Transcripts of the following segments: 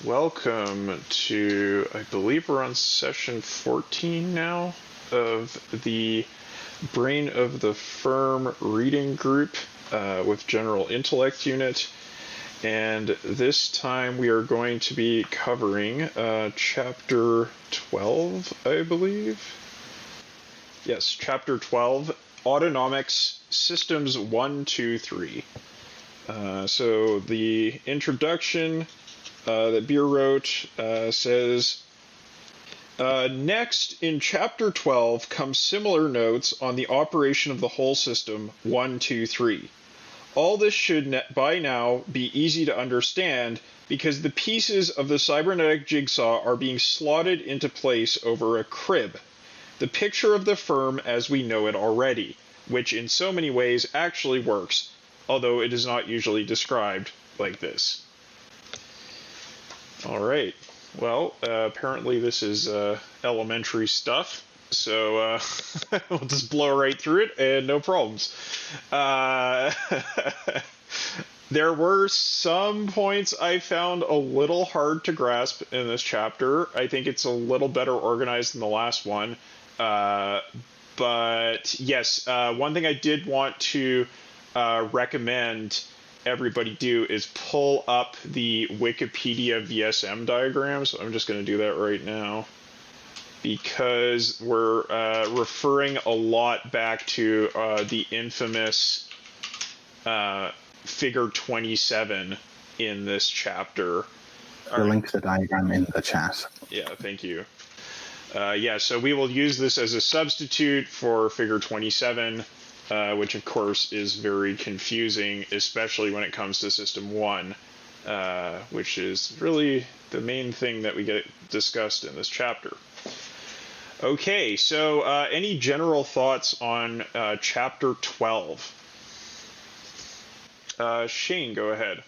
welcome to, I believe we're on session 14 now of the Brain of the Firm reading group with General Intellect Unit. And this time we are going to be covering Chapter 12, I believe. Yes, Chapter 12, Autonomics, Systems 1, 2, 3. So the introduction that Beer wrote says, next, in Chapter 12 come similar notes on the operation of the whole system 1, 2, 3. All this should by now be easy to understand because the pieces of the cybernetic jigsaw are being slotted into place over a crib, the picture of the firm as we know it already, which in so many ways actually works, although it is not usually described like this. All right. Well, apparently this is elementary stuff, so we'll just blow right through it and no problems. There were some points I found a little hard to grasp in this chapter. I think it's a little better organized than the last one. But yes, one thing I did want to recommend everybody do is pull up the Wikipedia Vsm diagram. So I'm just going to do that right now because we're referring a lot back to the infamous figure 27 in this chapter. I'll link the diagram in the chat. Yeah, thank you. Yeah, so we will use this as a substitute for figure 27. Which of course is very confusing, especially when it comes to System 1, which is really the main thing that we get discussed in this chapter. Okay, so any general thoughts on Chapter 12? Shane, go ahead.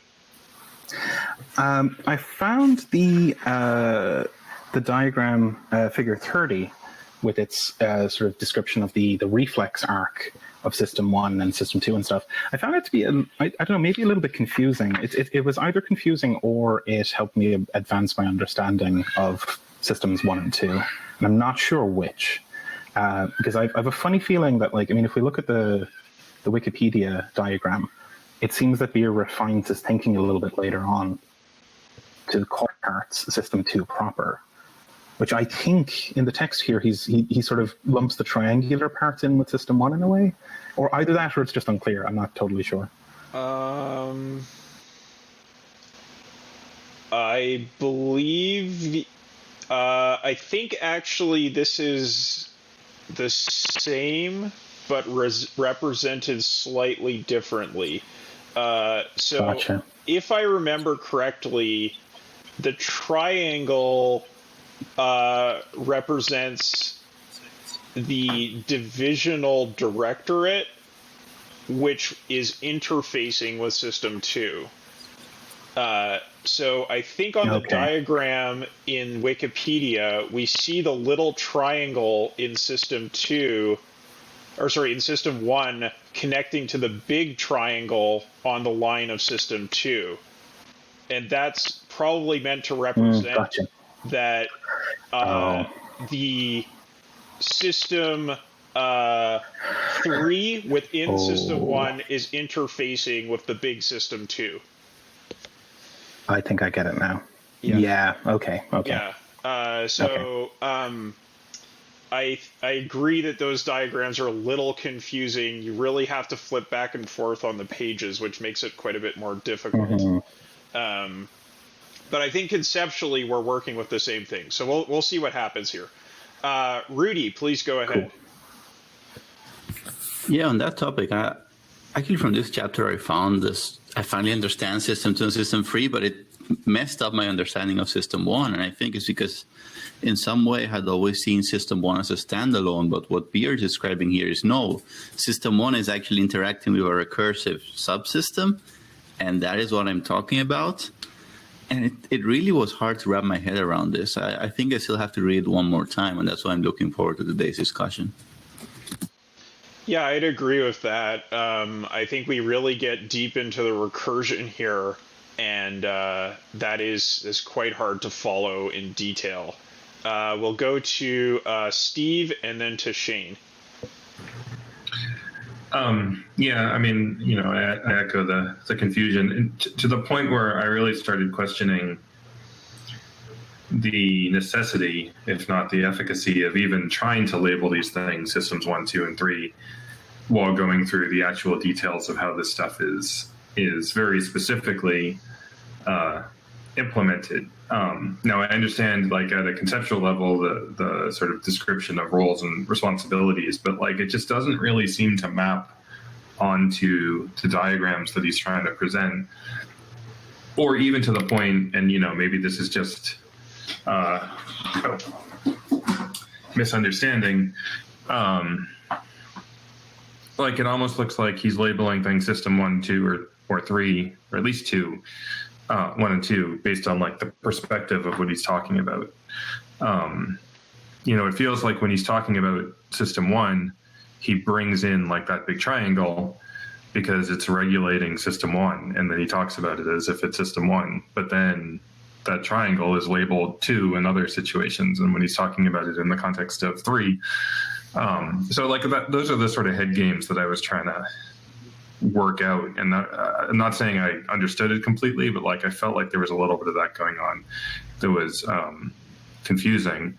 I found the diagram, figure 30, with its sort of description of the reflex arc of System 1 and System 2 and stuff. I found it to be, I don't know, maybe a little bit confusing. It was either confusing or it helped me advance my understanding of Systems 1 and 2. And I'm not sure which. Because I have a funny feeling that, like, I mean, if we look at the Wikipedia diagram, it seems that Beer refines his thinking a little bit later on to call parts System 2 proper, which I think in the text here, he sort of lumps the triangular parts in with System 1 in a way. Or either that or it's just unclear. I'm not totally sure. I believe... I think actually this is the same, but represented slightly differently. So Gotcha. If I remember correctly, the triangle represents the Divisional Directorate, which is interfacing with System 2. So I think on the diagram in Wikipedia, we see the little triangle in System 2, or sorry, in System 1, connecting to the big triangle on the line of System 2. And that's probably meant to represent that the System 3 within System 1 is interfacing with the big System 2. I think I get it now. Yeah. Okay. Yeah. I agree that those diagrams are a little confusing. You really have to flip back and forth on the pages, which makes it quite a bit more difficult. Mm-hmm. But I think conceptually we're working with the same thing. So we'll see what happens here. Rudy, please go ahead. Cool. Yeah, on that topic, actually from this chapter I finally understand System 2 and System 3, but it messed up my understanding of System 1. And I think it's because in some way I had always seen System 1 as a standalone, but what Beer is describing here is no. System 1 is actually interacting with a recursive subsystem, and that is what I'm talking about. And it really was hard to wrap my head around this. I think I still have to read it one more time, and that's why I'm looking forward to today's discussion. Yeah, I'd agree with that. I think we really get deep into the recursion here, and that is quite hard to follow in detail. We'll go to Steve and then to Shane. Yeah, I mean, I echo the confusion, and to the point where I really started questioning the necessity, if not the efficacy, of even trying to label these things systems 1, 2, and 3 while going through the actual details of how this stuff is very specifically implemented. Now, I understand, like, at a conceptual level, the sort of description of roles and responsibilities, but like it just doesn't really seem to map onto diagrams that he's trying to present, or even to the point, and maybe this is just misunderstanding. Like, it almost looks like he's labeling things system 1, 2, or 3, or at least 2. 1 and 2, based on like the perspective of what he's talking about. It feels like when he's talking about system 1, he brings in like that big triangle because it's regulating system 1, and then he talks about it as if it's system 1. But then that triangle is labeled 2 in other situations, and when he's talking about it in the context of 3. So like those are the sort of head games that I was trying to work out, and I'm not saying I understood it completely, but like I felt like there was a little bit of that going on that was confusing.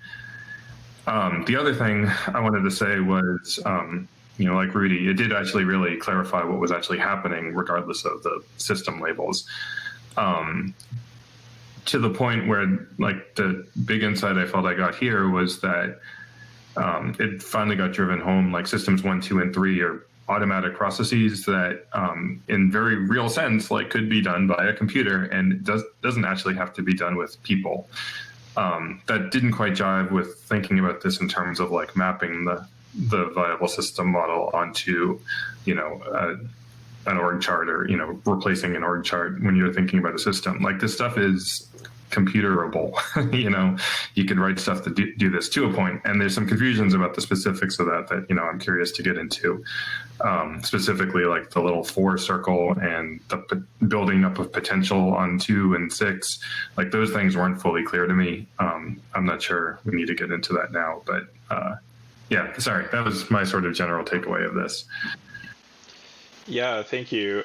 The other thing I wanted to say was, like Rudy, it did actually really clarify what was actually happening regardless of the system labels, to the point where like the big insight I felt I got here was that it finally got driven home, like systems 1, 2, and 3 are automatic processes that in very real sense like could be done by a computer, and doesn't actually have to be done with people. That didn't quite jive with thinking about this in terms of like mapping the viable system model onto an org chart, or replacing an org chart when you're thinking about a system. Like, this stuff is computerable. You could write stuff to do this to a point, and there's some confusions about the specifics of that I'm curious to get into, specifically like the little 4 circle and the building up of potential on 2 and 6. Like, those things weren't fully clear to me. I'm not sure we need to get into that now, but yeah, sorry, that was my sort of general takeaway of this. Yeah, thank you.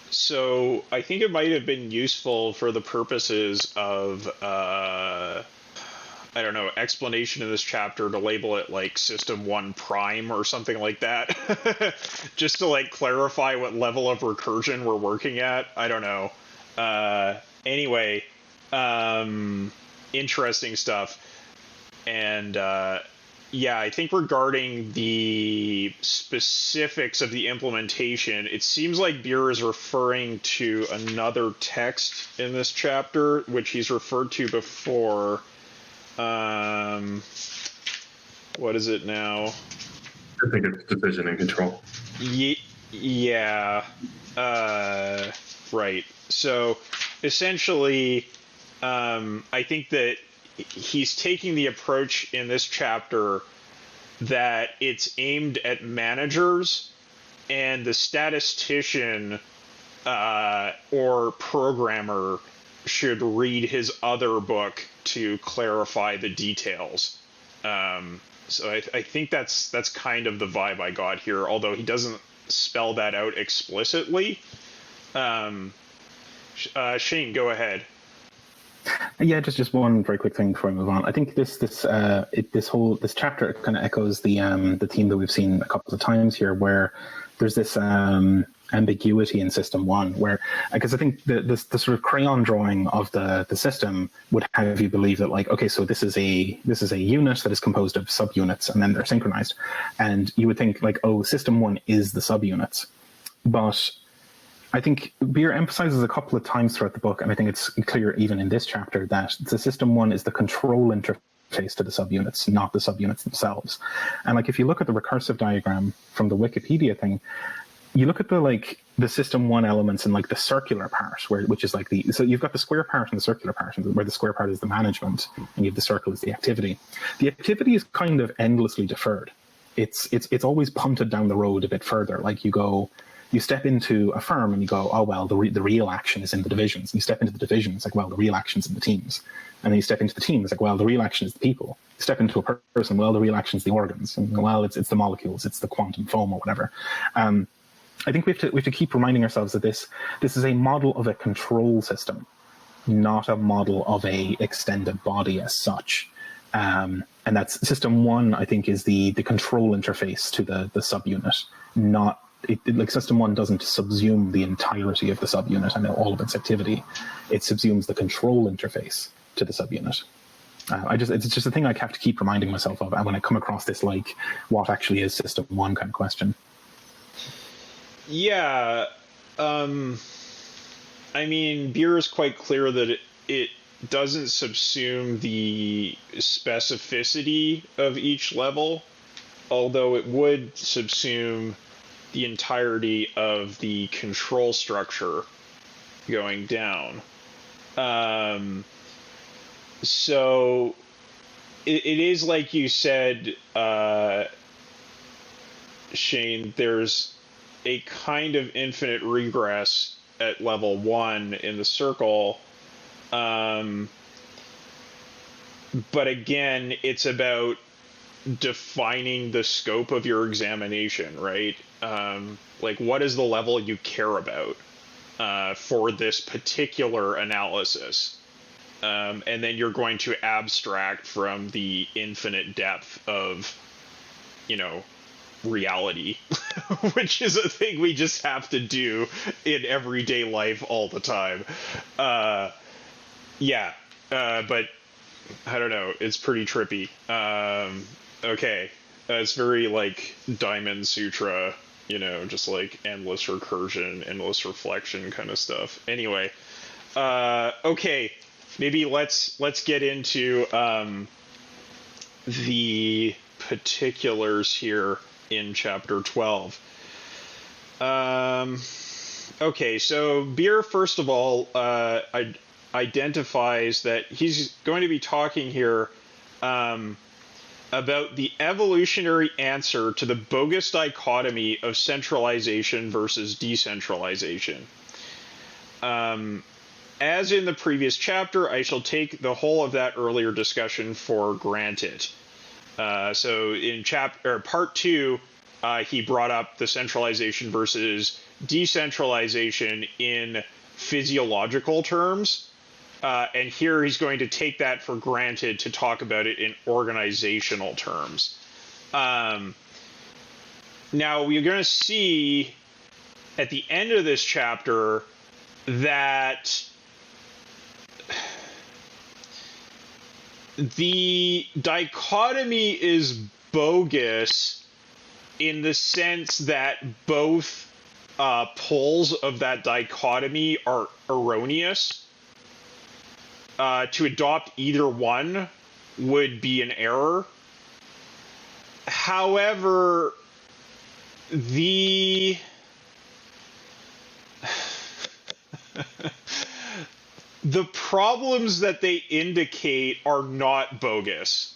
So I think it might have been useful for the purposes of, explanation in this chapter to label it like system 1 prime or something like that, just to like clarify what level of recursion we're working at. I don't know. Anyway, interesting stuff. And yeah, I think regarding the specifics of the implementation, it seems like Beer is referring to another text in this chapter, which he's referred to before. What is it now? I think it's division and control. Yeah. Right. So essentially, I think that he's taking the approach in this chapter that it's aimed at managers, and the statistician or programmer should read his other book to clarify the details. So I think that's kind of the vibe I got here, although he doesn't spell that out explicitly. Shane, go ahead. Yeah, just one very quick thing before I move on. I think this chapter kind of echoes the theme that we've seen a couple of times here, where there's this ambiguity in system 1, where, because I think the sort of crayon drawing of the system would have you believe that, like, okay, so this is a unit that is composed of subunits, and then they're synchronized, and you would think like, oh, system 1 is the subunits, but I think Beer emphasizes a couple of times throughout the book, and I think it's clear even in this chapter, that the system 1 is the control interface to the subunits, not the subunits themselves. And like, if you look at the recursive diagram from the Wikipedia thing, you look at the system 1 elements in like the circular part, which is like so you've got the square part and the circular part, where the square part is the management and you have the circle is the activity. The activity is kind of endlessly deferred. It's always punted down the road a bit further. Like, you go, You step into a firm and you go, oh, well, the real action is in the divisions. And you step into the division, it's like, well, the real action's in the teams. And then you step into the team, it's like, well, the real action is the people. You step into a person, well, the real action is the organs. And, well, it's the molecules, it's the quantum foam or whatever. I think we have to keep reminding ourselves that this is a model of a control system, not a model of a extended body as such. And that's system 1, I think, is the control interface to the subunit. Not like system 1 doesn't subsume the entirety of the subunit and all of its activity. It subsumes the control interface to the subunit. It's just a thing I have to keep reminding myself of when I come across this, like, what actually is system 1 kind of question. Yeah, I mean, Beer is quite clear that it doesn't subsume the specificity of each level, although it would subsume the entirety of the control structure going down. So it is like you said, Shane, there's a kind of infinite regress at level 1 in the circle. But again, it's about defining the scope of your examination, right? Like, what is the level you care about for this particular analysis? And then you're going to abstract from the infinite depth of, reality, which is a thing we just have to do in everyday life all the time. But I don't know, it's pretty trippy. Okay, it's very like Diamond Sutra, just like endless recursion, endless reflection kind of stuff. Anyway, okay, maybe let's get into the particulars here in chapter 12. Okay, so Beer, first of all, identifies that he's going to be talking here about the evolutionary answer to the bogus dichotomy of centralization versus decentralization. As in the previous chapter, I shall take the whole of that earlier discussion for granted. So in part 2, he brought up the centralization versus decentralization in physiological terms. And here he's going to take that for granted to talk about it in organizational terms. Now, we're going to see at the end of this chapter that the dichotomy is bogus in the sense that both poles of that dichotomy are erroneous. To adopt either one would be an error. However, the problems that they indicate are not bogus.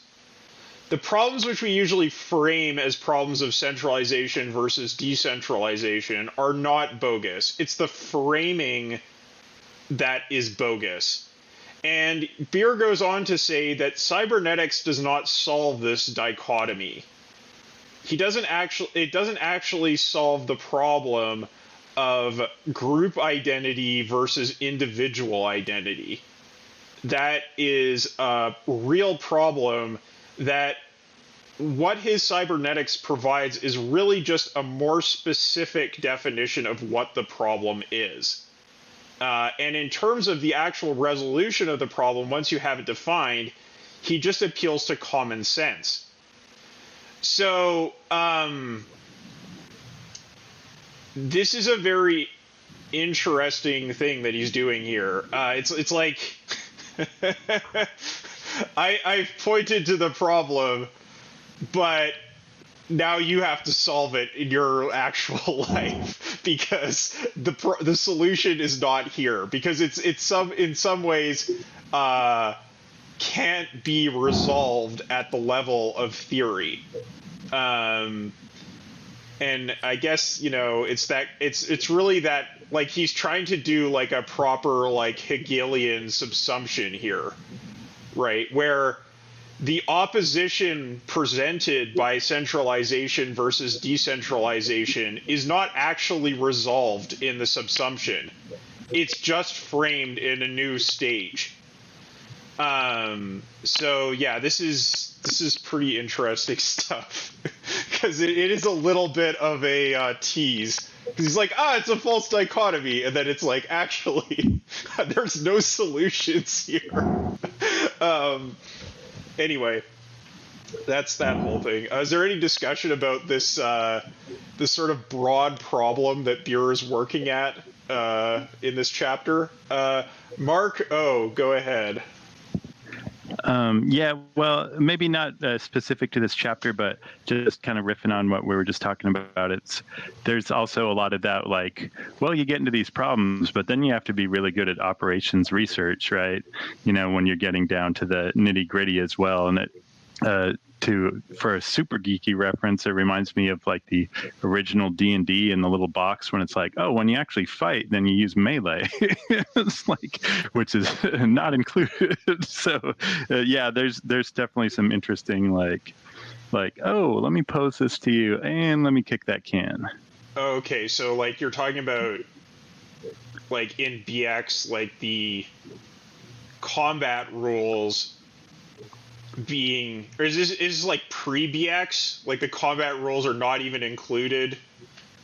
The problems which we usually frame as problems of centralization versus decentralization are not bogus. It's the framing that is bogus. And Beer goes on to say that cybernetics does not solve this dichotomy. It doesn't actually solve the problem of group identity versus individual identity. That is a real problem that what his cybernetics provides is really just a more specific definition of what the problem is. And in terms of the actual resolution of the problem, once you have it defined, he just appeals to common sense. So this is a very interesting thing that he's doing here. It's like I've pointed to the problem, but now you have to solve it in your actual life because the solution is not here, because it's in some ways can't be resolved at the level of theory. And I guess, it's really that, like, he's trying to do like a proper like Hegelian subsumption here, right? Where the opposition presented by centralization versus decentralization is not actually resolved in the subsumption. It's just framed in a new stage. So yeah, this is pretty interesting stuff, because it is a little bit of a tease. Because he's like, it's a false dichotomy, and then it's like, actually, there's no solutions here. Anyway, that's that whole thing. Is there any discussion about this this sort of broad problem that Buer is working at in this chapter? Mark, go ahead. Yeah, well, maybe not specific to this chapter, but just kind of riffing on what we were just talking about. There's also a lot of that, like, well, you get into these problems, but then you have to be really good at operations research, right? When you're getting down to the nitty gritty as well. And for a super geeky reference, it reminds me of like the original D&D in the little box when it's like, when you actually fight, then you use melee. It's like, which is not included. So yeah, there's definitely some interesting like, let me pose this to you and let me kick that can. Okay, so like you're talking about like in BX, like the combat rules being, or is this like pre-BX? Like the combat rules are not even included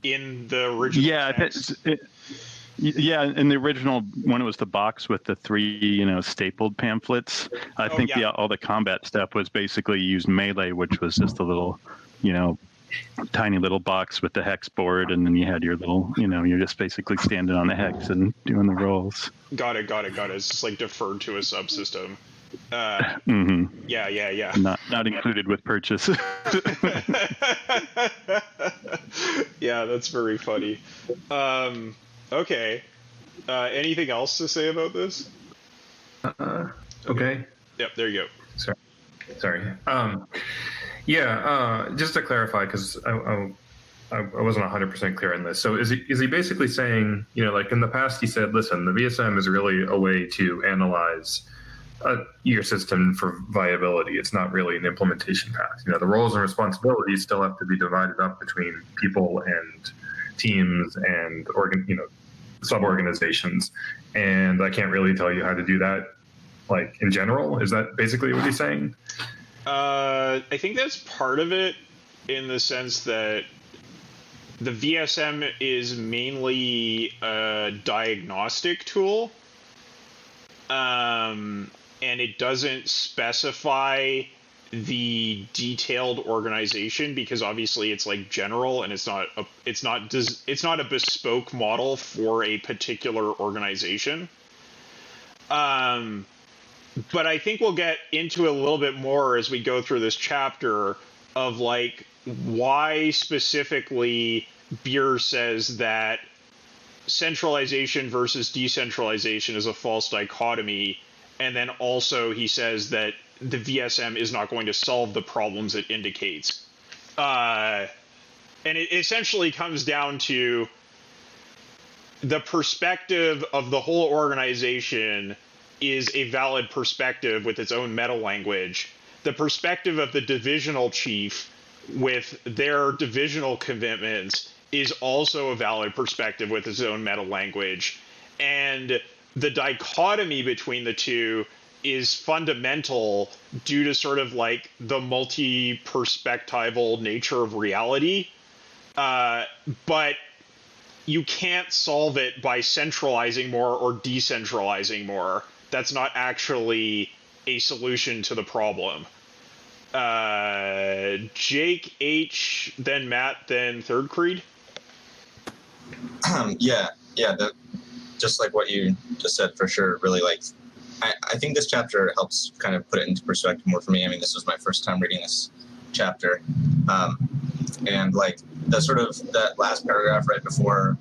in the original text? Yeah, in the original, when it was the box with the 3, stapled pamphlets, I think all the combat stuff was basically used melee, which was just a little, tiny little box with the hex board, and then you had your little, you're just basically standing on the hex and doing the rolls. Got it. It's just like deferred to a subsystem. Yeah. Not included with purchase. Yeah, that's very funny. Okay. Anything else to say about this? Okay. Yep, there you go. Sorry. Just to clarify, because I wasn't 100% clear on this. So is he basically saying, like in the past he said, listen, the VSM is really a way to analyze your system for viability. It's not really an implementation path. The roles and responsibilities still have to be divided up between people and teams and sub-organizations. And I can't really tell you how to do that, like in general. Is that basically what he's saying? I think that's part of it, in the sense that the VSM is mainly a diagnostic tool. And it doesn't specify the detailed organization, because obviously it's like general, and it's not a bespoke model for a particular organization. But I think we'll get into it a little bit more as we go through this chapter of like why specifically Buer says that centralization versus decentralization is a false dichotomy. And then also he says that the VSM is not going to solve the problems it indicates. And it essentially comes down to the perspective of the whole organization is a valid perspective with its own meta language. The perspective of the divisional chief with their divisional commitments is also a valid perspective with its own meta language. And the dichotomy between the two is fundamental due to sort of like the multi-perspectival nature of reality. But you can't solve it by centralizing more or decentralizing more. That's not actually a solution to the problem. Jake H, then Matt, then Third Creed. Just like what you just said, for sure. Really, like, I think this chapter helps kind of put it into perspective more for me. I mean, this was my first time reading this chapter, and like that last paragraph right before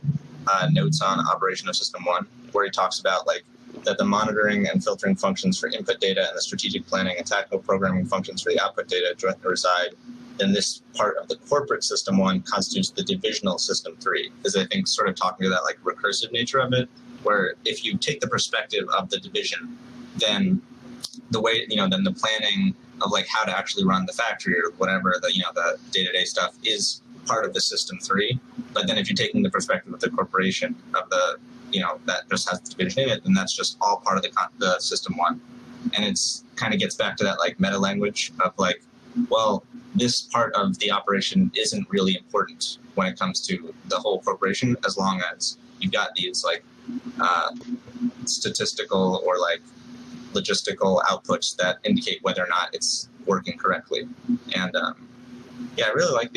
notes on operation of System 1, where he talks about like that the monitoring and filtering functions for input data and the strategic planning and tactical programming functions for the output data jointly reside then this part of the corporate system 1 constitutes the divisional system 3, is I think sort of talking to that like recursive nature of it, where if you take the perspective of the division, then the way, then the planning of like how to actually run the factory or whatever, the day-to-day stuff is part of the system 3. But then if you're taking the perspective of the corporation, of the, that just has the division in it, then that's just all part of the system 1. And it's kind of gets back to that like meta language of like, well, this part of the operation isn't really important when it comes to the whole corporation, as long as you've got these like statistical or like logistical outputs that indicate whether or not it's working correctly. And I really like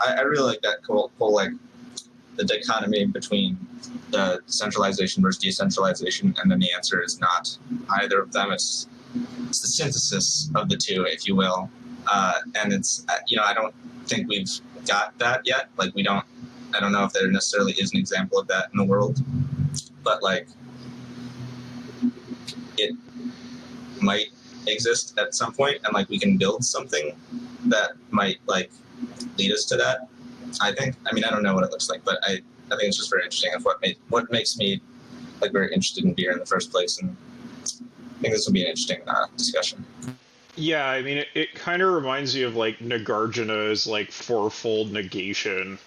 I really like that whole like the dichotomy between the centralization versus decentralization, and then the answer is not either of them. It's the synthesis of the two, if you will. And it's, I don't think we've got that yet. Like I don't know if there necessarily is an example of that in the world, but like it might exist at some point, and like we can build something that might like lead us to that. I think. I mean, I don't know what it looks like, but I think it's just very interesting of what makes me like very interested in beer in the first place, and I think this will be an interesting discussion. Yeah, I mean, it kind of reminds me of like Nagarjuna's like fourfold negation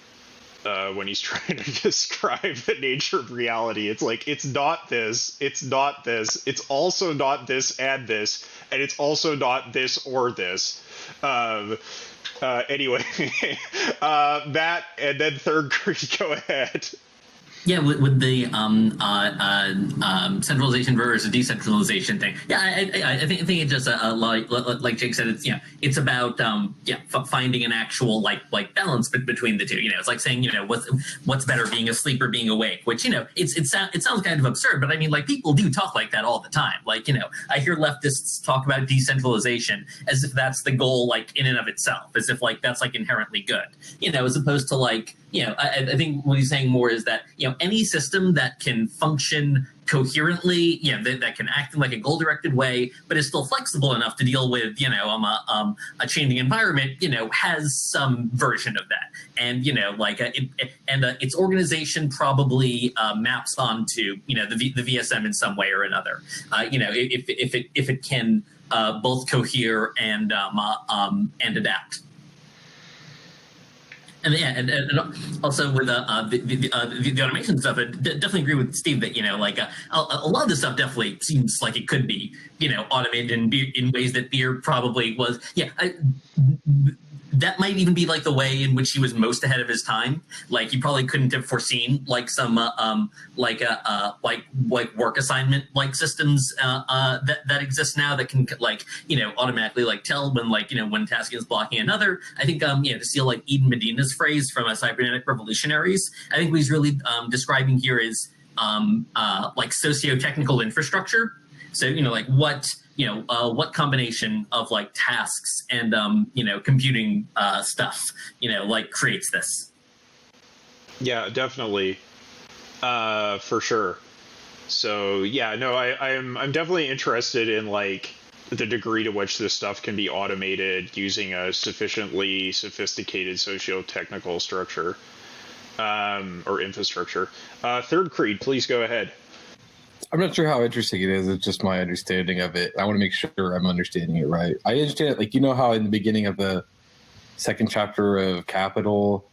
when he's trying to describe the nature of reality. It's like, it's not this, it's not this, it's also not this and this, and it's also not this or this. Anyway, Matt, and then third creed, go ahead. Yeah, with the centralization versus decentralization thing. Yeah, I think it's just like Jake said. It's about finding an actual like balance between the two. It's like saying what's better, being asleep or being awake. Which it sounds kind of absurd, but I mean like people do talk like that all the time. Like I hear leftists talk about decentralization as if that's the goal, like in and of itself, as if like that's like inherently good. As opposed to like. I think what he's saying more is that, any system that can function coherently, that can act in like a goal-directed way, but is still flexible enough to deal with, a changing environment, has some version of that. And, its organization probably maps onto, the VSM in some way or another. If it can both cohere and adapt. And also with the automation stuff, I definitely agree with Steve that a lot of this stuff definitely seems like it could be automated in ways that beer probably was. That might even be like the way in which he was most ahead of his time. Like he probably couldn't have foreseen like some like work assignment like systems that exist now that can automatically like tell when when tasking is blocking another. I think to steal like Eden Medina's phrase from Cybernetic Revolutionaries, I think what he's really describing here is like socio-technical infrastructure. So like what combination of like tasks and computing stuff like creates this. Yeah, definitely, for sure. So yeah, no, I'm definitely interested in like the degree to which this stuff can be automated using a sufficiently sophisticated socio-technical structure or infrastructure. Third creed, please go ahead. I'm not sure how interesting it is. It's just my understanding of it. I want to make sure I'm understanding it right. I understand it like, how in the beginning of the second chapter of Capital,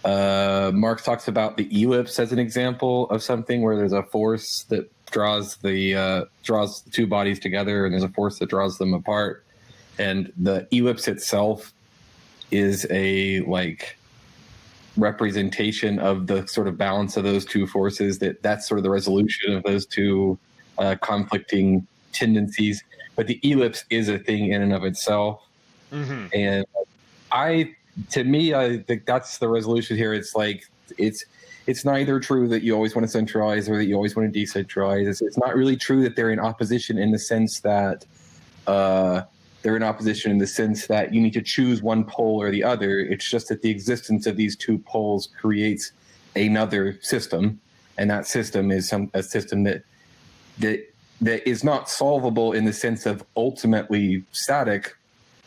Marx talks about the ellipse as an example of something where there's a force that draws draws two bodies together, and there's a force that draws them apart. And the ellipse itself is a like representation of the sort of balance of those two forces, that's sort of the resolution of those two conflicting tendencies. But the ellipse is a thing in and of itself. Mm-hmm. And I think that's the resolution here. It's like it's neither true that you always want to centralize or that you always want to decentralize. It's not really true that they're in opposition in the sense that you need to choose one pole or the other. It's just that the existence of these two poles creates another system, and that system is a system that is not solvable in the sense of ultimately static,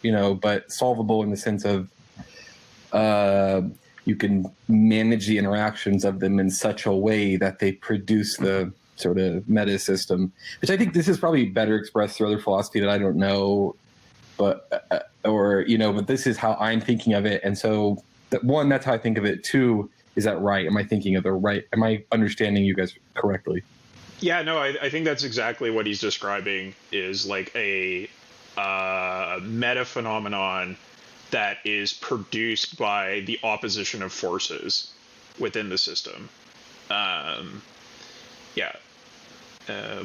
but solvable in the sense of you can manage the interactions of them in such a way that they produce the sort of meta system, which I think this is probably better expressed through other philosophy that I don't know, but this is how I'm thinking of it. And so that's how I think of it. Two, is that right? Am I thinking of the right? Am I understanding you guys correctly? Yeah, no, I think that's exactly what he's describing, is like a meta phenomenon that is produced by the opposition of forces within the system.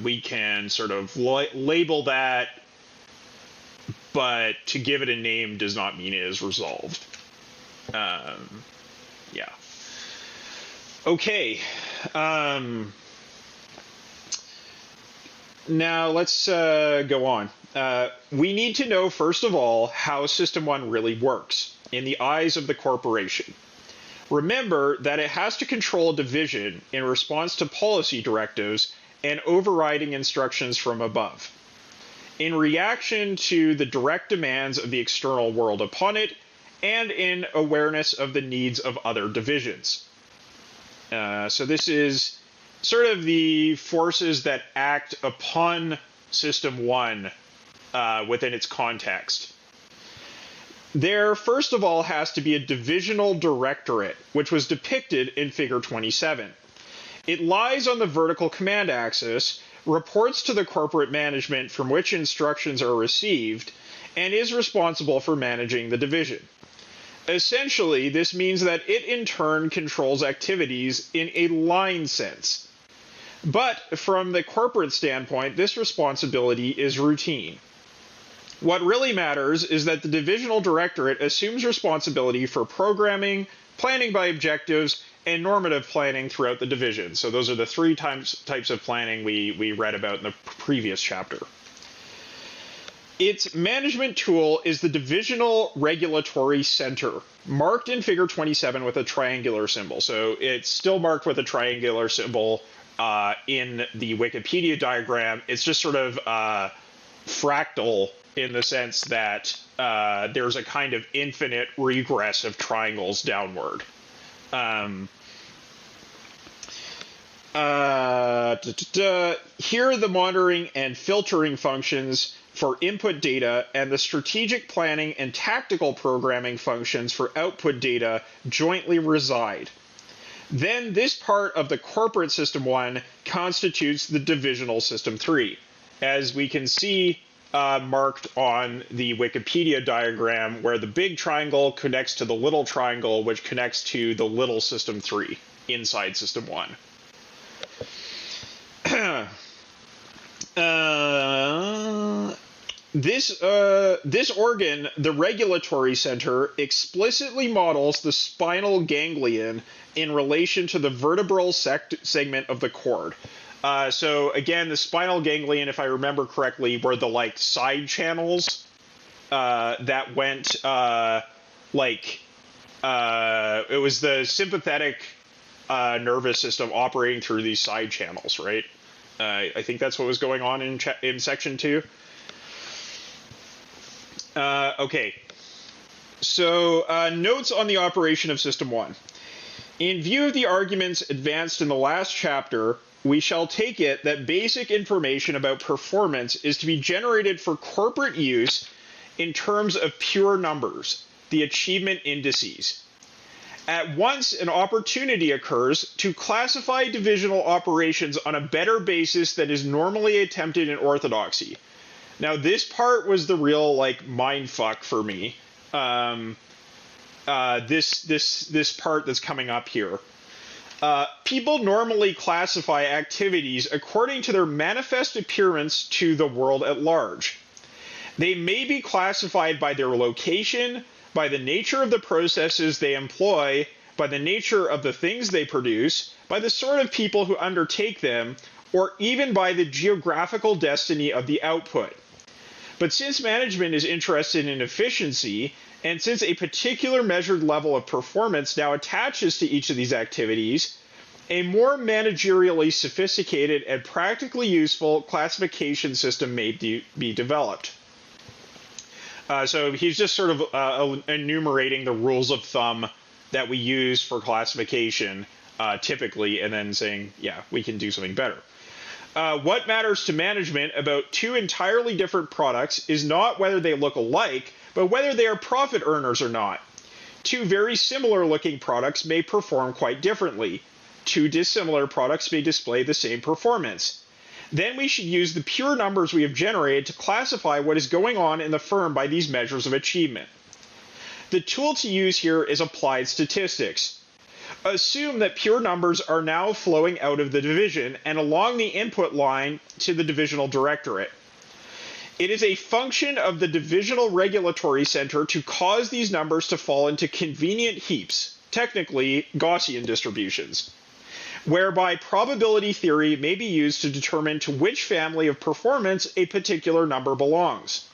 We can sort of label that, but to give it a name does not mean it is resolved. Okay. Now let's go on. We need to know, first of all, how System 1 really works in the eyes of the corporation. Remember that it has to control a division in response to policy directives and overriding instructions from above, in reaction to the direct demands of the external world upon it, and in awareness of the needs of other divisions. So this is sort of the forces that act upon System 1 within its context. There, first of all, has to be a Divisional Directorate, which was depicted in Figure 27. It lies on the vertical command axis, reports to the corporate management from which instructions are received, and is responsible for managing the division. Essentially, this means that it in turn controls activities in a line sense. But from the corporate standpoint, this responsibility is routine. What really matters is that the Divisional Directorate assumes responsibility for programming, planning by objectives, and normative planning throughout the division. So those are the three types of planning we read about in the previous chapter. Its management tool is the Divisional Regulatory Center, marked in Figure 27 with a triangular symbol. So it's still marked with a triangular symbol in the Wikipedia diagram. It's just sort of fractal in the sense that there's a kind of infinite regress of triangles downward. Here are the monitoring and filtering functions for input data, and the strategic planning and tactical programming functions for output data jointly reside. Then this part of the corporate System 1 constitutes the divisional System 3, as we can see marked on the Wikipedia diagram, where the big triangle connects to the little triangle, which connects to the little System 3 inside System 1. This organ, the regulatory center, explicitly models the spinal ganglion in relation to the vertebral segment of the cord. So again, the spinal ganglion, if I remember correctly, were the side channels that went it was the sympathetic nervous system operating through these side channels, right? I think that's what was going on in Section 2. Okay, so notes on the operation of System 1. In view of the arguments advanced in the last chapter, we shall take it that basic information about performance is to be generated for corporate use in terms of pure numbers, the achievement indices. At once, an opportunity occurs to classify divisional operations on a better basis than is normally attempted in orthodoxy. Now, this part was the real mind fuck for me. This part that's coming up here. People normally classify activities according to their manifest appearance to the world at large. They may be classified by their location, by the nature of the processes they employ, by the nature of the things they produce, by the sort of people who undertake them, or even by the geographical destiny of the output. But since management is interested in efficiency, and since a particular measured level of performance now attaches to each of these activities, a more managerially sophisticated and practically useful classification system may be developed. So he's just sort of enumerating the rules of thumb that we use for classification typically, and then saying, yeah, we can do something better. What matters to management about two entirely different products is not whether they look alike, but whether they are profit earners or not. Two very similar looking products may perform quite differently. Two dissimilar products may display the same performance. Then we should use the pure numbers we have generated to classify what is going on in the firm by these measures of achievement. The tool to use here is applied statistics. Assume that pure numbers are now flowing out of the division and along the input line to the Divisional Directorate. It is a function of the Divisional Regulatory Center to cause these numbers to fall into convenient heaps, technically Gaussian distributions, whereby probability theory may be used to determine to which family of performance a particular number belongs.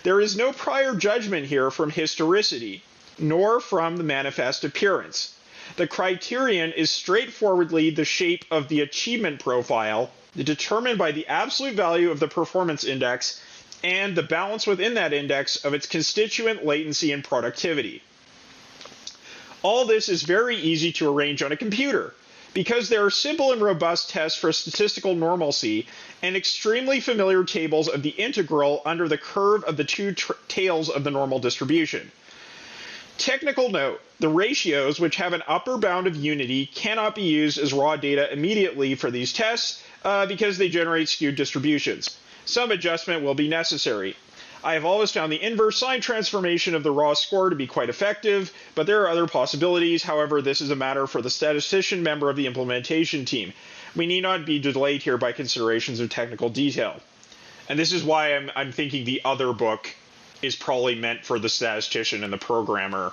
There is no prior judgment here from historicity, nor from the manifest appearance. The criterion is straightforwardly the shape of the achievement profile, determined by the absolute value of the performance index and the balance within that index of its constituent latency and productivity. All this is very easy to arrange on a computer, because there are simple and robust tests for statistical normalcy and extremely familiar tables of the integral under the curve of the two tails of the normal distribution. Technical note, the ratios, which have an upper bound of unity, cannot be used as raw data immediately for these tests because they generate skewed distributions. Some adjustment will be necessary. I have always found the inverse sign transformation of the raw score to be quite effective, but there are other possibilities. However, this is a matter for the statistician member of the implementation team. We need not be delayed here by considerations of technical detail. And this is why I'm thinking the other book is probably meant for the statistician and the programmer,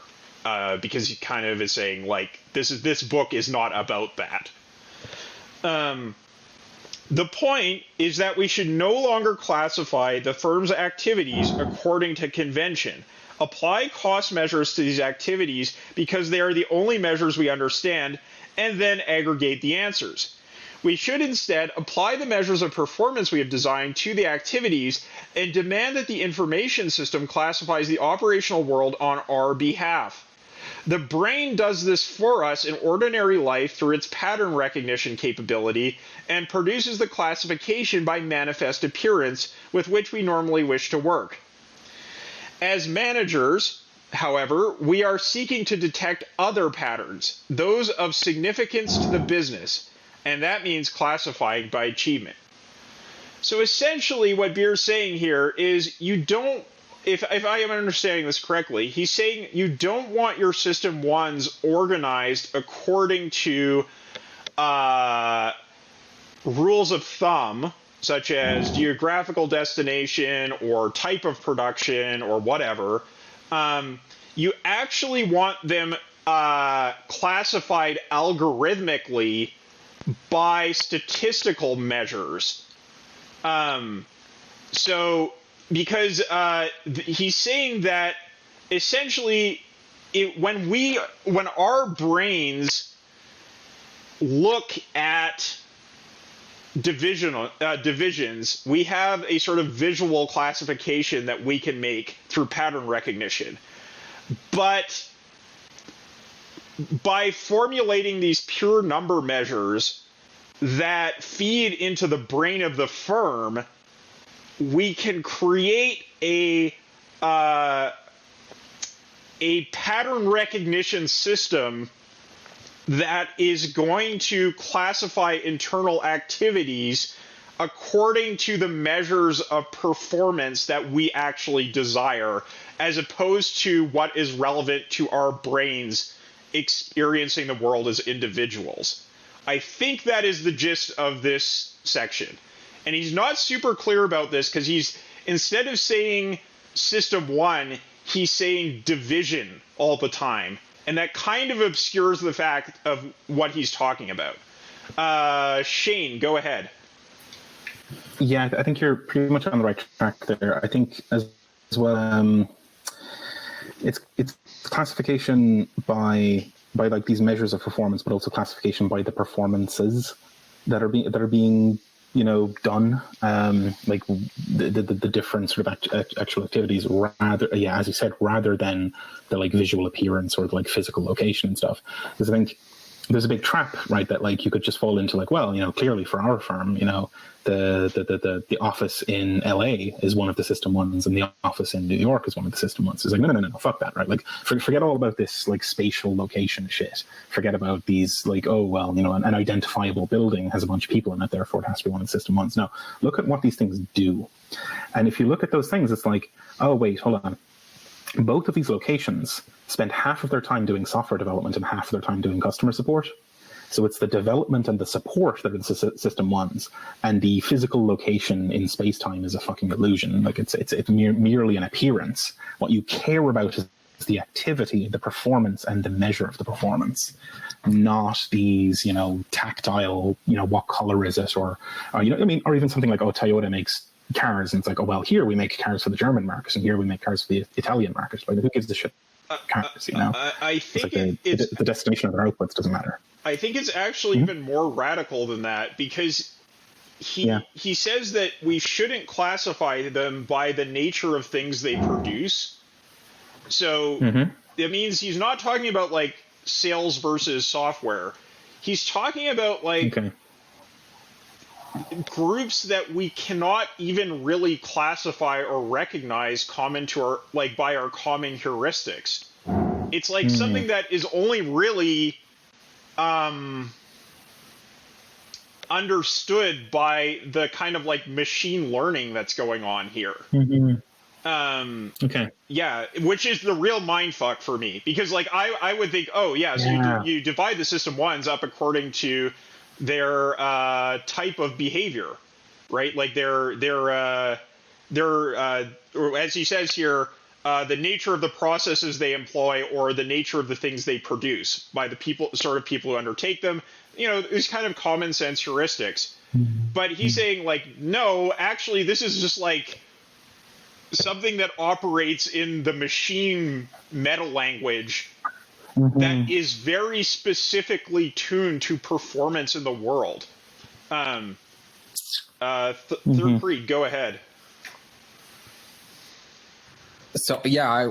because he kind of is saying, like, this book is not about that. The point is that we should no longer classify the firm's activities according to convention. Apply cost measures to these activities because they are the only measures we understand, and then aggregate the answers. We should instead apply the measures of performance we have designed to the activities and demand that the information system classifies the operational world on our behalf. The brain does this for us in ordinary life through its pattern recognition capability and produces the classification by manifest appearance with which we normally wish to work. As managers, however, we are seeking to detect other patterns, those of significance to the business, and that means classifying by achievement. So essentially what Beer's saying here is you don't, if I am understanding this correctly, he's saying you don't want your system ones organized according to rules of thumb, such as geographical destination or type of production or whatever. You actually want them classified algorithmically by statistical measures. Because he's saying that essentially when our brains look at divisions, we have a sort of visual classification that we can make through pattern recognition. But by formulating these pure number measures that feed into the brain of the firm, we can create a pattern recognition system that is going to classify internal activities according to the measures of performance that we actually desire, as opposed to what is relevant to our brains experiencing the world as individuals. I think that is the gist of this section. And he's not super clear about this because he's, instead of saying system one, he's saying division all the time. And that kind of obscures the fact of what he's talking about. Shane, go ahead. Yeah, I think you're pretty much on the right track there. I think as well, it's classification by like these measures of performance, but also classification by the performances that are being done, like the different sort of actual activities, rather, as you said, rather than the like visual appearance or the like physical location and stuff. Because I think there's a big trap, right, that like you could just fall into like, well, clearly for our firm, the office in LA is one of the system ones and the office in New York is one of the system ones. It's like, no, fuck that, right? Like forget all about this like spatial location shit. Forget about these like, oh, well, an identifiable building has a bunch of people in it, therefore it has to be one of the system ones. No, look at what these things do. And if you look at those things, it's like, oh, wait, hold on. Both of these locations spend half of their time doing software development and half of their time doing customer support. So it's the development and the support that are the system ones, and the physical location in space-time is a fucking illusion. Like it's merely an appearance. What you care about is the activity, the performance, and the measure of the performance, not these, tactile, what color is it, or even something like, oh, Toyota makes cars, and it's like, oh, well, here we make cars for the German market, and here we make cars for the Italian market. Like, who gives a shit? Cars, I think it's the destination of their outputs doesn't matter. I think it's actually even more radical than that, because he says that we shouldn't classify them by the nature of things they produce. So it means he's not talking about like sales versus software. He's talking about like groups that we cannot even really classify or recognize common to our, like, by our common heuristics. It's like something that is only really understood by the kind of like machine learning that's going on here. Yeah, which is the real mindfuck for me, because like I would think, oh yeah, so you divide the system ones up according to their type of behavior, right? Like their as he says here, the nature of the processes they employ or the nature of the things they produce by the people who undertake them. These kind of common sense heuristics. But he's saying like, no, actually this is just like something that operates in the machine meta language that is very specifically tuned to performance in the world. Third Creed, go ahead. So I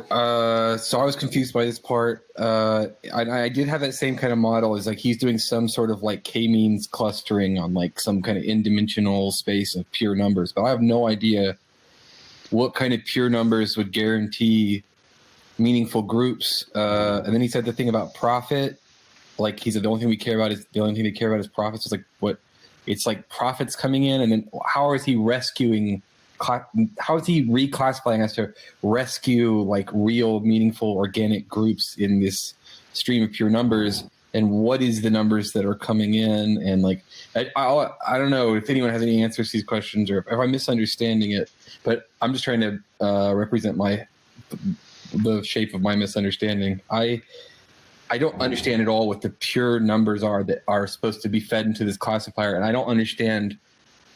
was confused by this part. I did have that same kind of model. Is like he's doing some sort of like k-means clustering on like some kind of n-dimensional space of pure numbers, but I have no idea what kind of pure numbers would guarantee meaningful groups. And then he said the thing about profit, like he said the only thing they care about is profits. It's like what? It's like profits coming in, and then how is he rescuing? How is he reclassifying us to rescue like real, meaningful, organic groups in this stream of pure numbers? And what is the numbers that are coming in? And like, I don't know if anyone has any answers to these questions or if I'm misunderstanding it, but I'm just trying to represent the shape of my misunderstanding. I don't understand at all what the pure numbers are that are supposed to be fed into this classifier, and I don't understand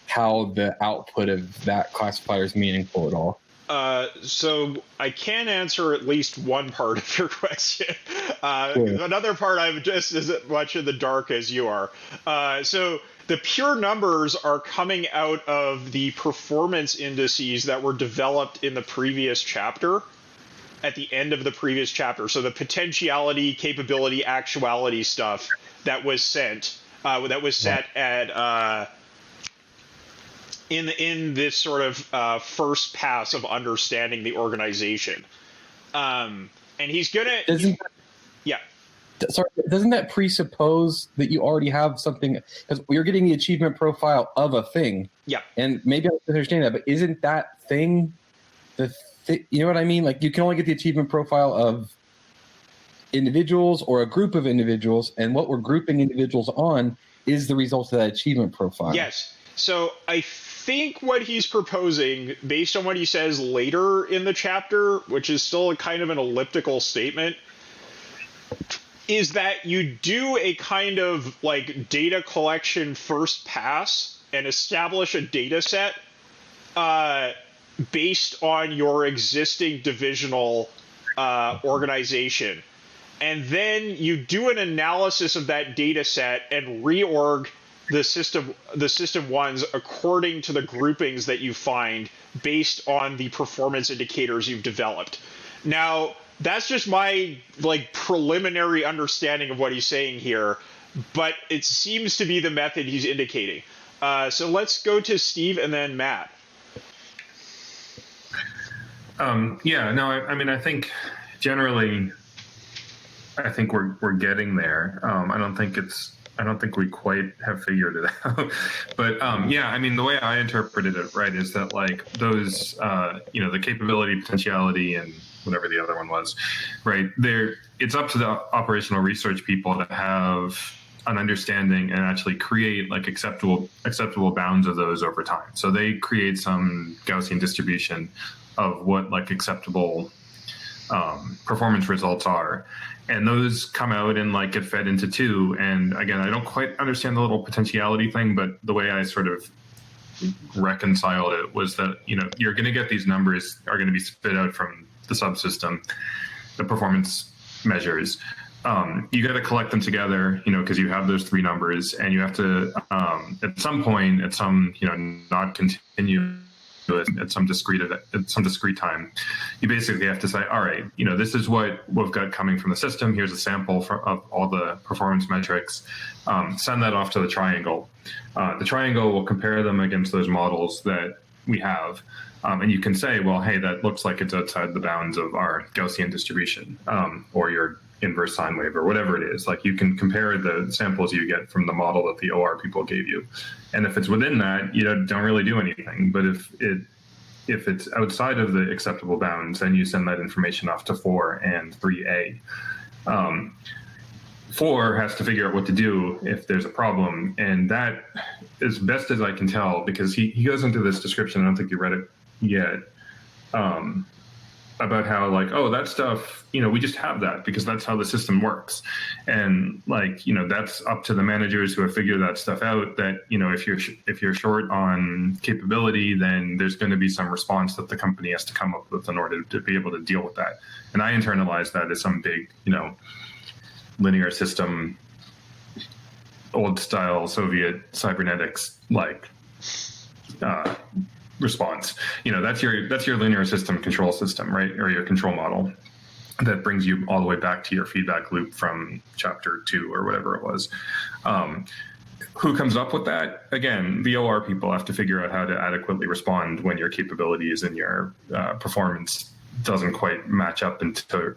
how the output of that classifier is meaningful at all. So I can answer at least one part of your question. Another part, I'm just as much in the dark as you are. So the pure numbers are coming out of the performance indices that were developed in the previous chapter, at the end of the previous chapter. So the potentiality, capability, actuality stuff that was set at in this sort of first pass of understanding the organization. And he's gonna doesn't that presuppose that you already have something, because you're getting the achievement profile of a thing, and maybe I don't understand that, but isn't that thing you know what I mean? Like you can only get the achievement profile of individuals or a group of individuals, and what we're grouping individuals on is the result of that achievement profile. Yes. So I think what he's proposing, based on what he says later in the chapter, which is still a kind of an elliptical statement, is that you do a kind of like data collection first pass and establish a data set based on your existing divisional organization. And then you do an analysis of that data set and reorg the system ones according to the groupings that you find based on the performance indicators you've developed. Now, that's just my like preliminary understanding of what he's saying here, but it seems to be the method he's indicating. So let's go to Steve and then Matt. Yeah, no, I mean, I think generally, I think we're getting there. I don't think we quite have figured it out. But yeah, I mean, the way I interpreted it, right, is that like those, the capability, potentiality, and whatever the other one was, right, it's up to the operational research people to have an understanding and actually create like acceptable bounds of those over time. So they create some Gaussian distribution of what like acceptable performance results are, and those come out and like get fed into two. And again, I don't quite understand the little potentiality thing, but the way I sort of reconciled it was that you're going to get these numbers are going to be spit out from the subsystem, the performance measures. You got to collect them together, because you have those three numbers, and you have to at some point, at some not continue at some discrete time, you basically have to say, all right, this is what we've got coming from the system. Here's a sample of all the performance metrics. Send that off to the triangle. The triangle will compare them against those models that we have. And you can say, well, hey, that looks like it's outside the bounds of our Gaussian distribution, or your inverse sine wave, or whatever it is. Like, you can compare the samples you get from the model that the OR people gave you. And if it's within that, you don't really do anything. But if it's outside of the acceptable bounds, then you send that information off to 4 and 3A. 4 has to figure out what to do if there's a problem. And that, as best as I can tell, because he goes into this description, I don't think you read it yet, about how like, oh, that stuff, we just have that because that's how the system works. And like, that's up to the managers who have figured that stuff out, that, if you're short on capability, then there's going to be some response that the company has to come up with in order to be able to deal with that. And I internalize that as some big, linear system, old style Soviet cybernetics, like, response. That's your linear system control system, right? Or your control model that brings you all the way back to your feedback loop from chapter 2 or whatever it was. Who comes up with that? Again, the OR people have to figure out how to adequately respond when your capabilities and your performance doesn't quite match up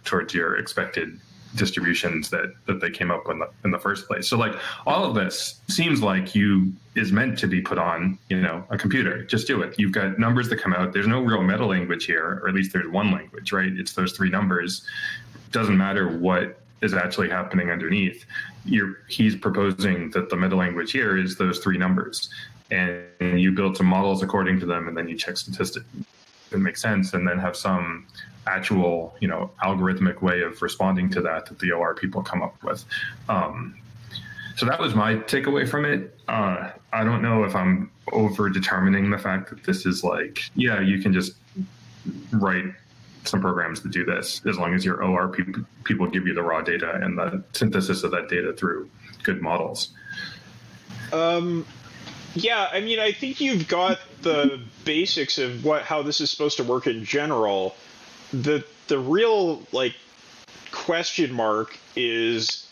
towards your expected distributions that they came up with in the first place. So like, all of this seems like is meant to be put on a computer. Just do it. You've got numbers that come out. There's no real meta language here, or at least there's one language, right? It's those three numbers. Doesn't matter what is actually happening underneath. He's proposing that the meta language here is those three numbers, and you build some models according to them, and then you check statistics. It makes sense, and then have some actual, algorithmic way of responding to that the OR people come up with. So that was my takeaway from it. I don't know if I'm over determining the fact that this is like, yeah, you can just write some programs to do this as long as your OR people give you the raw data and the synthesis of that data through good models. Yeah, I mean, I think you've got the basics of how this is supposed to work in general. The real like question mark is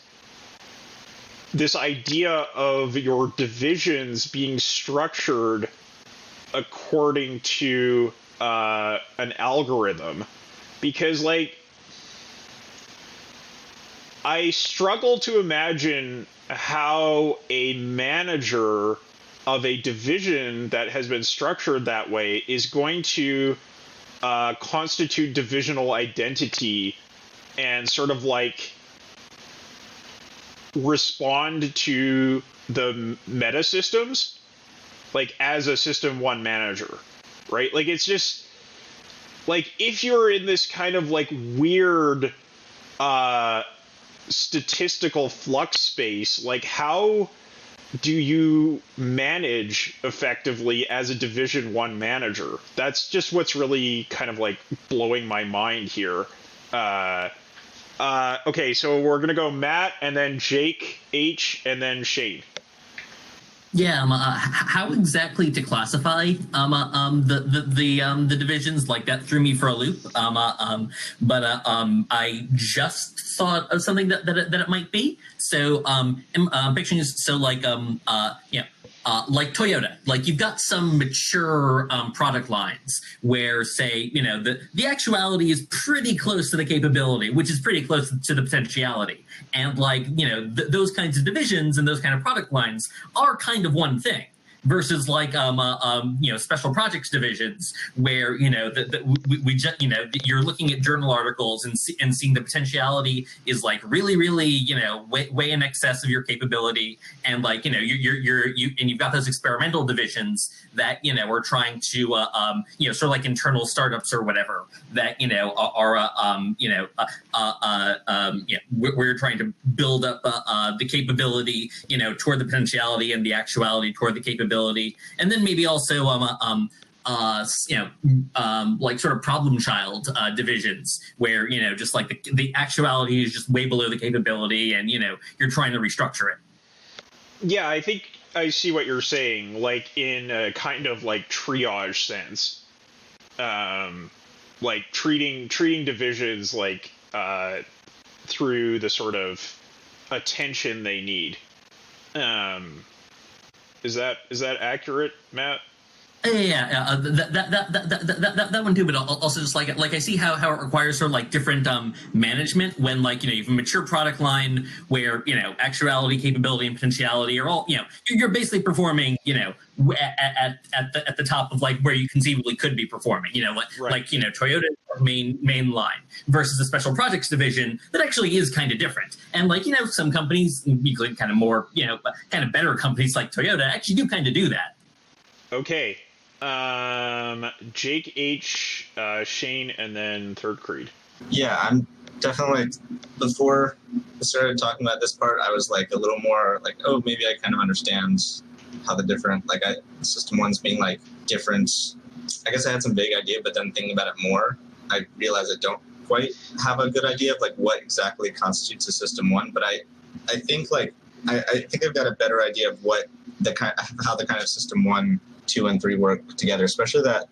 this idea of your divisions being structured according to an algorithm, because like, I struggle to imagine how a manager of a division that has been structured that way is going to constitute divisional identity and sort of like respond to the meta systems like as a system one manager, right? Like, it's just like, if you're in this kind of like weird statistical flux space, like, how do you manage effectively as a division one manager? That's just what's really kind of like blowing my mind here. Okay, so we're gonna go Matt, and then Jake, H, and then Shane. Yeah, how exactly to classify the divisions, like that threw me for a loop. I just thought of something that it might be. So picturing is so like like Toyota, like you've got some mature product lines where, say, the actuality is pretty close to the capability, which is pretty close to the potentiality. And like, those kinds of divisions and those kind of product lines are kind of one thing. Versus like special projects divisions where we just you're looking at journal articles and seeing the potentiality is like really way in excess of your capability, and like you've got those experimental divisions that are trying to sort of like internal startups or whatever that where you're trying to build up the capability toward the potentiality and the actuality toward the capability. And then maybe also like sort of problem child divisions where just like the actuality is just way below the capability, and you're trying to restructure it. Yeah, I think I see what you're saying, like in a kind of like triage sense, like treating divisions like through the sort of attention they need. Is that accurate, Matt? Yeah, that one too, but also just like I see how it requires sort of like different management when like you have a mature product line where actuality, capability, and potentiality are all you're basically performing at the top of like where you conceivably could be performing like Toyota main line versus a special projects division that actually is kind of different, and like some companies, usually kind of more kind of better companies like Toyota actually do kind of do that. Okay. Jake H, Shane, and then Third Creed. Yeah, I'm definitely, before I started talking about this part, I was like a little more like, oh, maybe I kind of understand how the different, like System 1's being like different. I guess I had some vague idea, but then thinking about it more, I realized I don't quite have a good idea of like what exactly constitutes a System 1, but I think like, I think I've got a better idea of what how the kind of System 1, 2, and 3 work together, especially that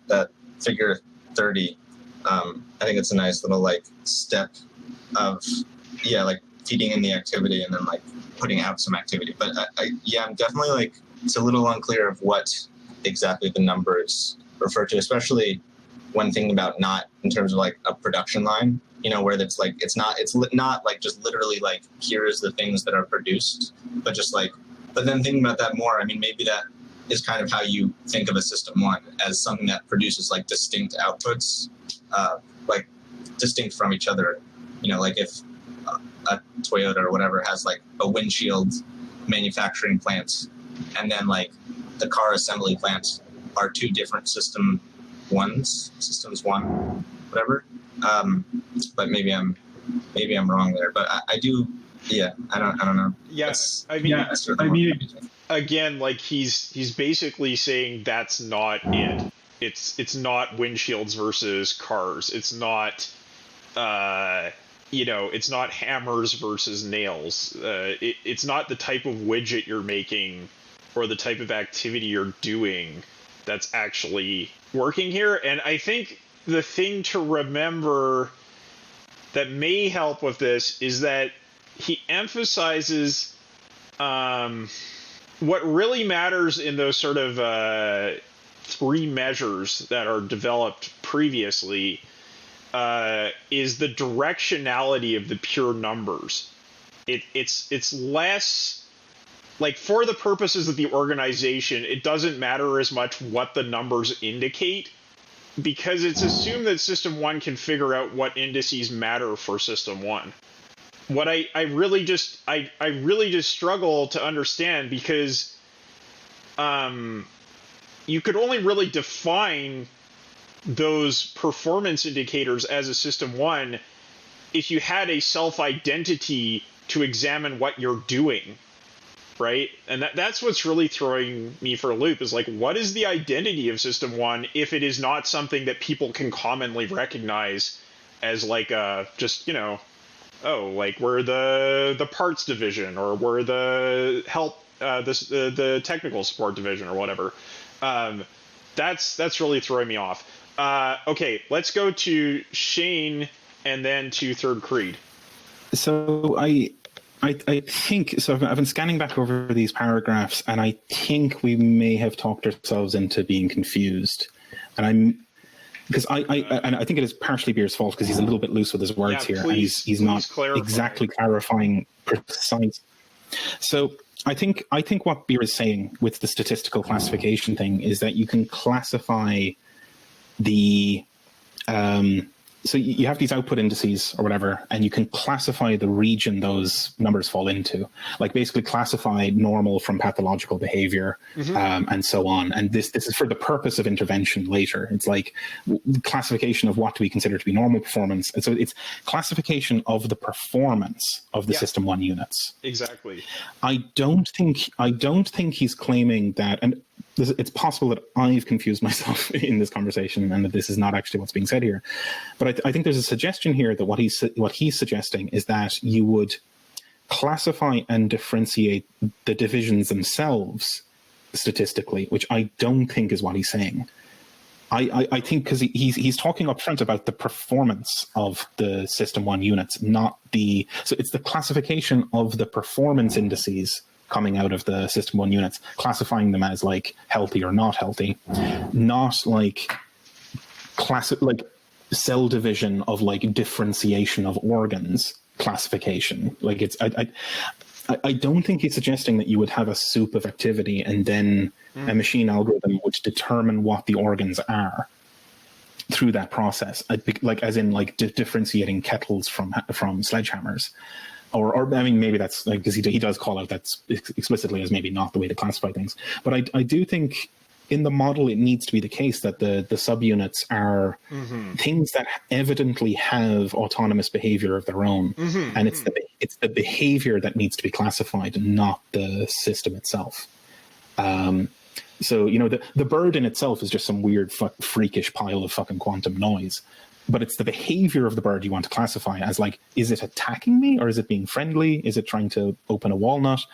figure 30. I think it's a nice little like step of like feeding in the activity and then like putting out some activity. But I'm definitely like, it's a little unclear of what exactly the numbers refer to, especially when thinking about not in terms of like a production line, where it's like it's not like just literally like here is the things that are produced, but just like, but then thinking about that more, I mean, maybe that is kind of how you think of a System 1 as something that produces like distinct outputs, like distinct from each other. Like if a Toyota or whatever has like a windshield manufacturing plant, and then like the car assembly plant are two different systems 1, whatever. But maybe I'm wrong there. But I do. Yeah, I don't know. Yes, I mean, again, like he's basically saying that's not it. It's not windshields versus cars. It's not it's not hammers versus nails. It's not the type of widget you're making or the type of activity you're doing that's actually working here. And I think the thing to remember that may help with this is that he emphasizes what really matters in those sort of 3 measures that are developed previously is the directionality of the pure numbers. It's less like, for the purposes of the organization, it doesn't matter as much what the numbers indicate, because it's assumed that System 1 can figure out what indices matter for System 1. What I really just struggle to understand, because you could only really define those performance indicators as a System 1 if you had a self-identity to examine what you're doing, right? And that's what's really throwing me for a loop, is like, what is the identity of System 1 if it is not something that people can commonly recognize as like like we're the parts division, or we're the help the technical support division or whatever. That's really throwing me off. Okay, let's go to Shane and then to Third Creed. So I think so. I've been scanning back over these paragraphs, and I think we may have talked ourselves into being confused. And I think it is partially Beer's fault because he's a little bit loose with his words here, and he's not clarify. Exactly clarifying precise. So I think what Beer is saying with the statistical classification thing is that you can classify the so you have these output indices or whatever, and you can classify the region those numbers fall into, like basically classify normal from pathological behavior, and so on. And this is for the purpose of intervention later. It's like classification of what do we consider to be normal performance. And so it's classification of the performance of the System 1 units. Exactly. I don't think he's claiming that, and it's possible that I've confused myself in this conversation and that this is not actually what's being said here. But I think there's a suggestion here that what he's suggesting is that you would classify and differentiate the divisions themselves statistically, which I don't think is what he's saying. I think because he's talking up front about the performance of the System 1 units, so it's the classification of the performance indices coming out of the System 1 units, classifying them as like healthy or not healthy, not like cell division of like differentiation of organs classification. Like it's I don't think he's suggesting that you would have a soup of activity and then a machine algorithm would determine what the organs are through that process, like as in like differentiating kettles from sledgehammers. Or I mean, maybe that's like because he does call out that explicitly as maybe not the way to classify things. But I do think in the model it needs to be the case that the subunits are things that evidently have autonomous behavior of their own, and it's the behavior that needs to be classified, not the system itself. So the bird in itself is just some weird freakish pile of fucking quantum noise. But it's the behavior of the bird you want to classify as like, is it attacking me or is it being friendly? Is it trying to open a walnut?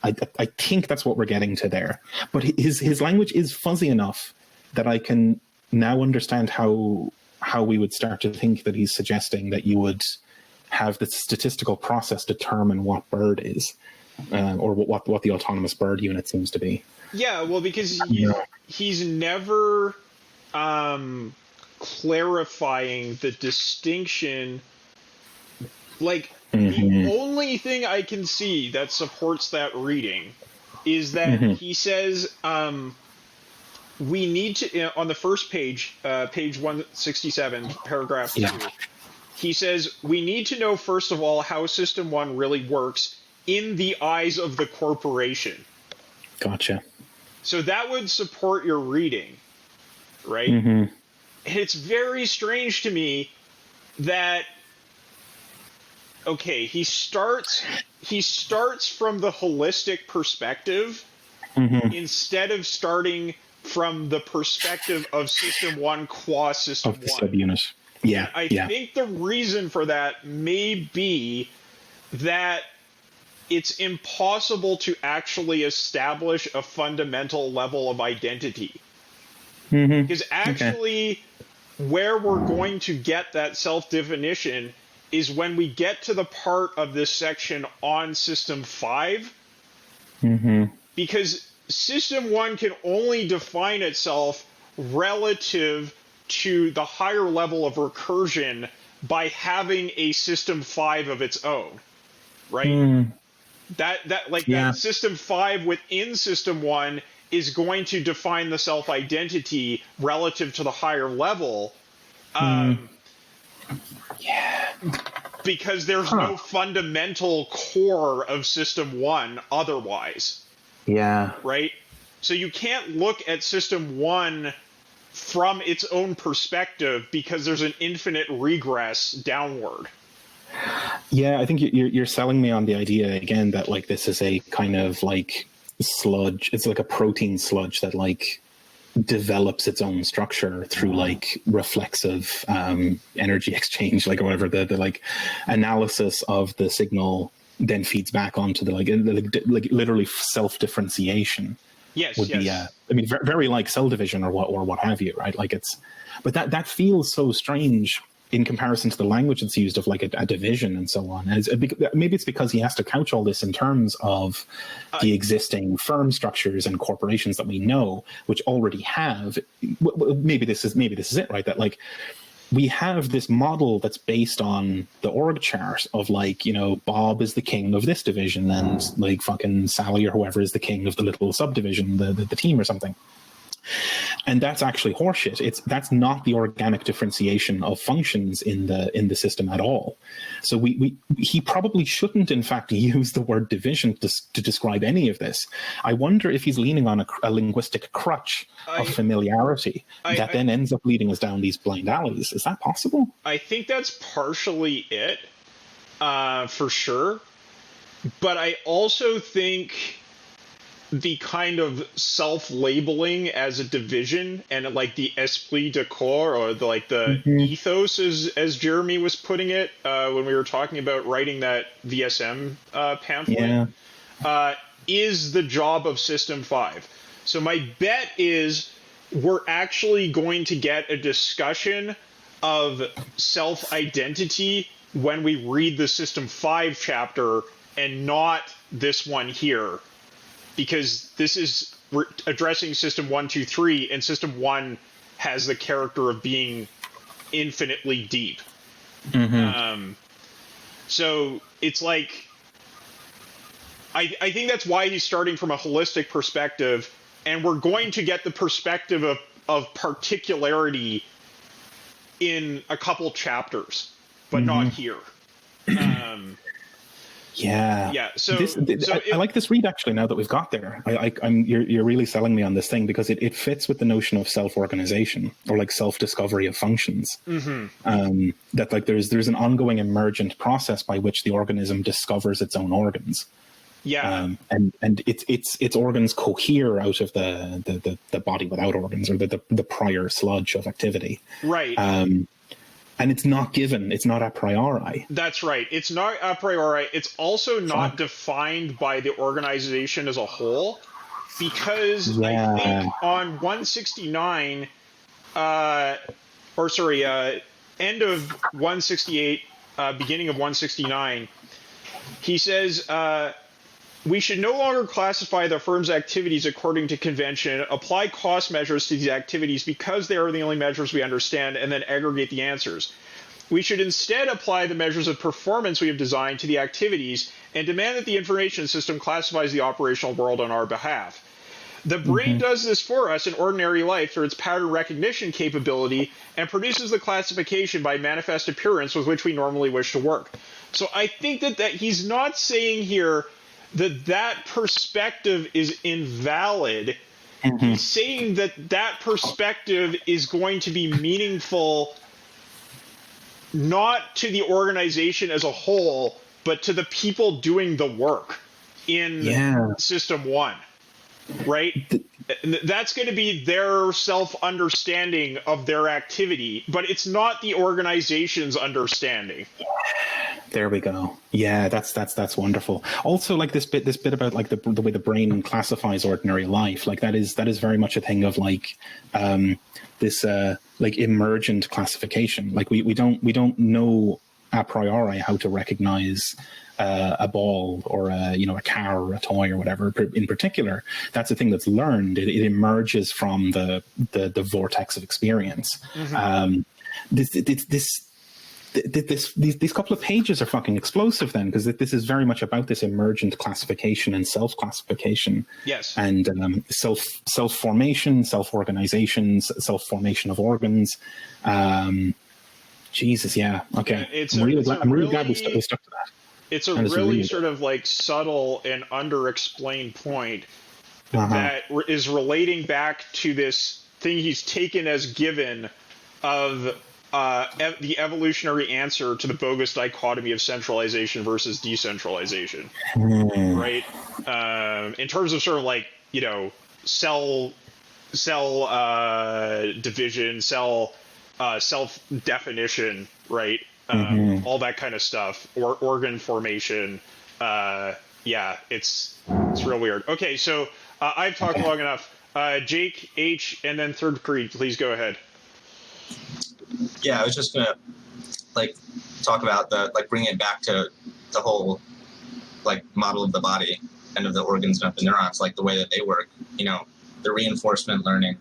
I think that's what we're getting to there. But his language is fuzzy enough that I can now understand how we would start to think that he's suggesting that you would have the statistical process determine what bird is, or what the autonomous bird unit seems to be. Yeah, well, because he's never clarifying the distinction. Like, the only thing I can see that supports that reading is that he says we need to, on the first page, page 167, paragraph 2, he says we need to know first of all how System 1 really works in the eyes of the corporation. Gotcha. So that would support your reading, right? It's very strange to me that, okay, he starts from the holistic perspective instead of starting from the perspective of System 1 qua System 1. Of the subunit. Yeah. I think the reason for that may be that it's impossible to actually establish a fundamental level of identity. Because actually, where we're going to get that self-definition is when we get to the part of this section on System 5. Because System 1 can only define itself relative to the higher level of recursion by having a System 5 of its own, right? That System 5 within System 1 is going to define the self-identity relative to the higher level, because there's no fundamental core of System 1 otherwise. Yeah. Right? So you can't look at System 1 from its own perspective because there's an infinite regress downward. Yeah, I think you're selling me on the idea again that like this is a kind of like sludge. It's like a protein sludge that like develops its own structure through like reflexive energy exchange, like or whatever the like analysis of the signal then feeds back onto the like literally self-differentiation. Yes, would be I mean very like cell division or what have you, right? Like it's, but that feels so strange in comparison to the language that's used of like a division and so on. And maybe it's because he has to couch all this in terms of the existing firm structures and corporations that we know, which already have. Maybe this is it, right? That like we have this model that's based on the org chart of like, you know, Bob is the king of this division and like fucking Sally or whoever is the king of the little subdivision, the team or something. And that's actually horseshit. That's not the organic differentiation of functions in the system at all. So he probably shouldn't, in fact, use the word division to describe any of this. I wonder if he's leaning on a linguistic crutch of familiarity that then ends up leading us down these blind alleys. Is that possible? I think that's partially it, for sure. But I also think the kind of self-labeling as a division and like the esprit de corps or the ethos, as Jeremy was putting it when we were talking about writing that VSM pamphlet, is the job of System 5. So my bet is we're actually going to get a discussion of self-identity when we read the System 5 chapter and not this one here. Because this is addressing System 1, 2, 3, and System 1 has the character of being infinitely deep. So it's like, I think that's why he's starting from a holistic perspective, and we're going to get the perspective of particularity in a couple chapters, but not here. Yeah. So I like this read actually. Now that we've got there, you're really selling me on this thing because it fits with the notion of self-organization or like self-discovery of functions. That like there's an ongoing emergent process by which the organism discovers its own organs. And its organs cohere out of the body without organs, or the prior sludge of activity. Right. And it's not given. It's not a priori. That's right. It's not a priori. It's also not defined by the organization as a whole, because I think on 169, end of 168, beginning of 169, he says, we should no longer classify the firm's activities according to convention, apply cost measures to these activities because they are the only measures we understand, and then aggregate the answers. We should instead apply the measures of performance we have designed to the activities and demand that the information system classifies the operational world on our behalf. The brain does this for us in ordinary life through its pattern recognition capability and produces the classification by manifest appearance with which we normally wish to work. So I think that he's not saying here that perspective is invalid. He's saying that perspective is going to be meaningful not to the organization as a whole, but to the people doing the work in System 1, right? That's going to be their self-understanding of their activity, but it's not the organization's understanding. There we go. Yeah, that's wonderful. Also, like this bit about like the way the brain classifies ordinary life, like that is very much a thing of like this like emergent classification. Like we don't know a priori how to recognize a ball or a car or a toy or whatever. In particular, that's a thing that's learned. It emerges from the vortex of experience. These couple of pages are fucking explosive then, because this is very much about this emergent classification and self-classification. Yes. And self-formation, self-organization, self-formation of organs. Jesus, yeah. Okay. I'm really glad we stuck to that. It's a really sort of like subtle and underexplained point that is relating back to this thing he's taken as given of the evolutionary answer to the bogus dichotomy of centralization versus decentralization, right? In terms of sort of like, cell division, cell self-definition, right? All that kind of stuff, or organ formation, yeah, it's real weird. Okay, so I've talked long enough. Jake, H, and then Third Creed, please go ahead. Yeah, I was just gonna talk about bringing it back to the whole model of the body and of the organs and of the neurons, the way that they work. The reinforcement learning,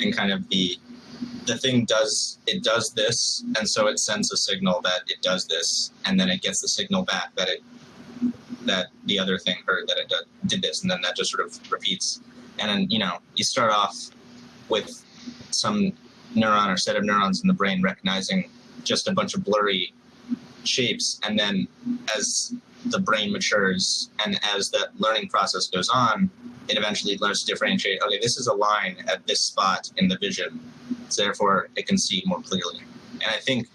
and kind of the thing does this, and so it sends a signal that it does this, and then it gets the signal back that the other thing heard that it did this, and then that just sort of repeats. And then you start off with some neuron or set of neurons in the brain recognizing just a bunch of blurry shapes, and then as the brain matures and as that learning process goes on, it eventually learns to differentiate, okay, this is a line at this spot in the vision, so therefore it can see more clearly. And I think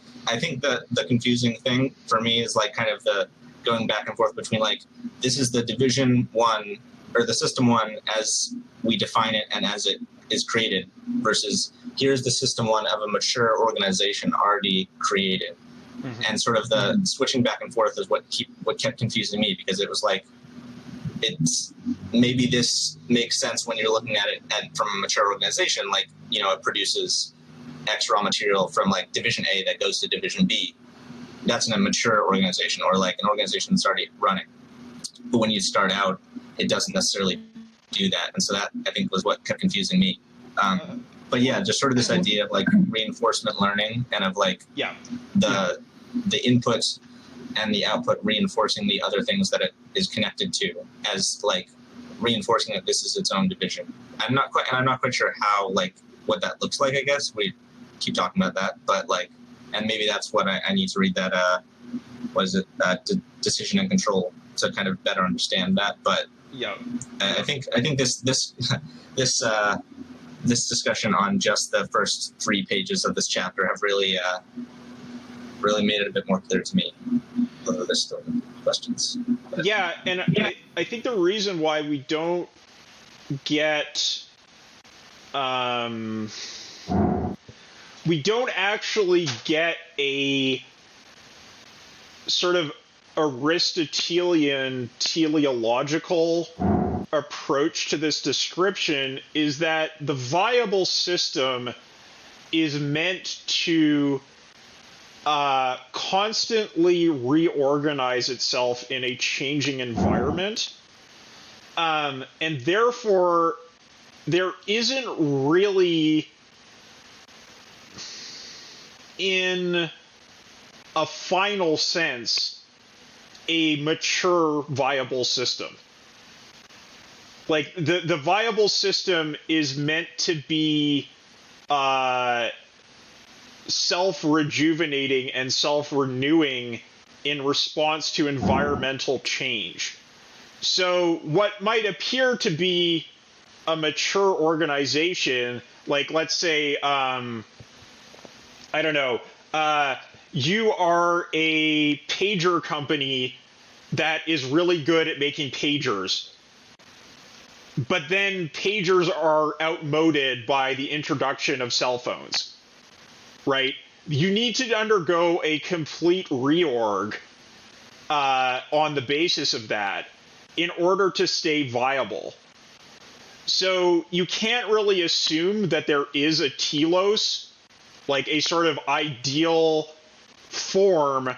the confusing thing for me is kind of the going back and forth between this is the division one or the system one as we define it and as it is created, versus here's the system one of a mature organization already created. Mm-hmm. And sort of the switching back and forth is what kept confusing me, because it was it's maybe this makes sense when you're looking at it from a mature organization, it produces X raw material from division A that goes to division B. That's in a mature organization, or an organization that's already running. But when you start out, it doesn't necessarily do that. And so that, I think, was what kept confusing me. But yeah, just sort of this idea of reinforcement learning, and of the input and the output reinforcing the other things that it is connected to, as reinforcing that this is its own division. I'm not quite sure how what that looks like. I guess we keep talking about that, but and maybe that's what I need to read that decision and control to kind of better understand that. But yeah, I think this discussion on just the first 3 pages of this chapter have really made it a bit more clear to me. Although there's still questions. But. Yeah, and I think the reason why we don't get we don't actually get a sort of Aristotelian teleological approach to this description is that the viable system is meant to constantly reorganize itself in a changing environment. And therefore, there isn't really, in a final sense, a mature viable system. The viable system is meant to be self-rejuvenating and self-renewing in response to environmental change. So what might appear to be a mature organization, let's say, I don't know, you are a pager company that is really good at making pagers, but then pagers are outmoded by the introduction of cell phones, right? You need to undergo a complete reorg on the basis of that in order to stay viable. So you can't really assume that there is a telos, a sort of ideal form,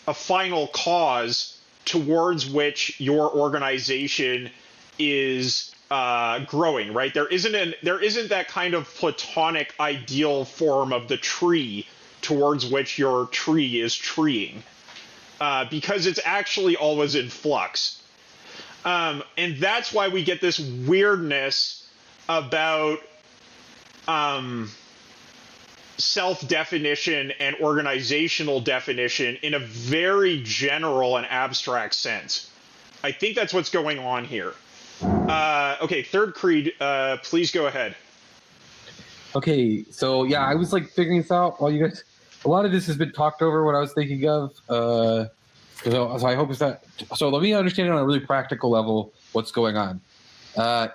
a final cause towards which your organization is growing, right? There isn't that kind of Platonic ideal form of the tree towards which your tree is treeing, because it's actually always in flux. And that's why we get this weirdness about self-definition and organizational definition in a very general and abstract sense. I think that's what's going on here. Okay, Third Creed, please go ahead. Okay, so yeah, I was figuring this out while you guys. A lot of this has been talked over. What I was thinking of. So I hope it's not. So let me understand it on a really practical level. What's going on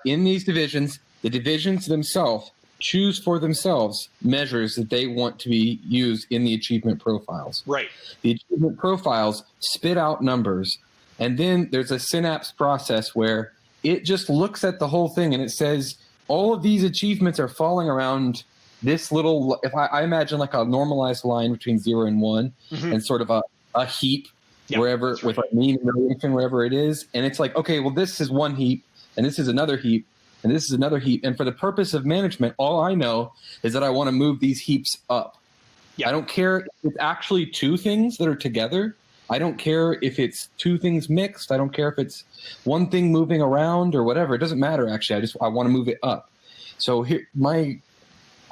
in these divisions? The divisions themselves choose for themselves measures that they want to be used in the achievement profiles. Right. The achievement profiles spit out numbers And then there's a synapse process where it just looks at the whole thing and it says, all of these achievements are falling around this little, if I imagine like a normalized line between 0 and 1 and sort of a heap wherever with like mean and variation, wherever it is. And it's like, okay, well, this is one heap and this is another heap and this is another heap. And for the purpose of management, all I know is that I want to move these heaps up. I don't care if it's actually two things that are together. I don't care if it's two things mixed. I don't care if it's one thing moving around or whatever. It doesn't matter, actually. I want to move it up. So here,